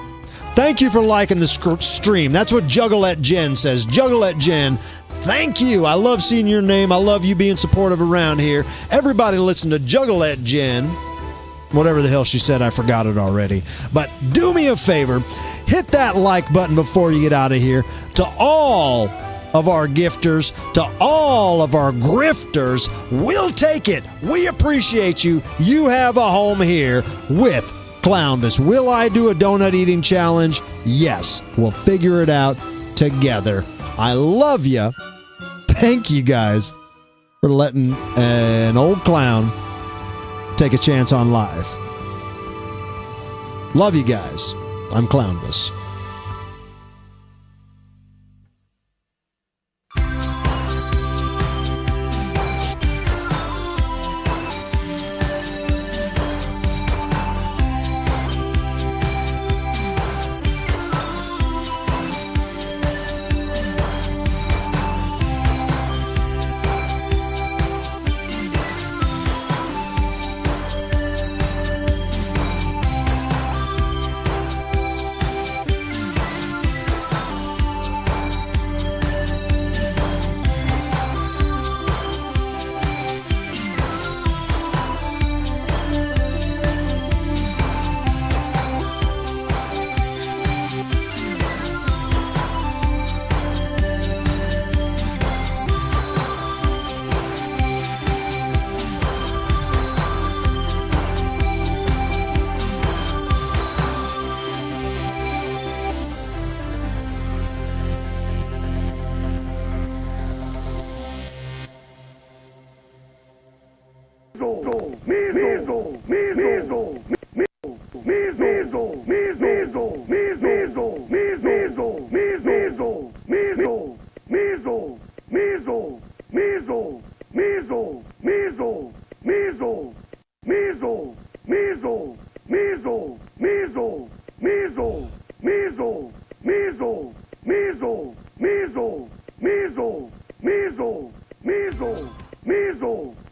thank you for liking the stream. That's what Juggalette Jen says. Juggalette Jen, thank you. I love seeing your name. I love you being supportive around here. Everybody listen to Juggalette Jen. Whatever the hell she said, I forgot it already. But do me a favor. Hit that like button before you get out of here. To all of our gifters, to all of our grifters, we'll take it. We appreciate you. You have a home here with Clownvis. Will I do a donut eating challenge? Yes. We'll figure it out together. I love you. Thank you guys for letting an old clown take a chance on life. Love you guys. I'm Clownvis.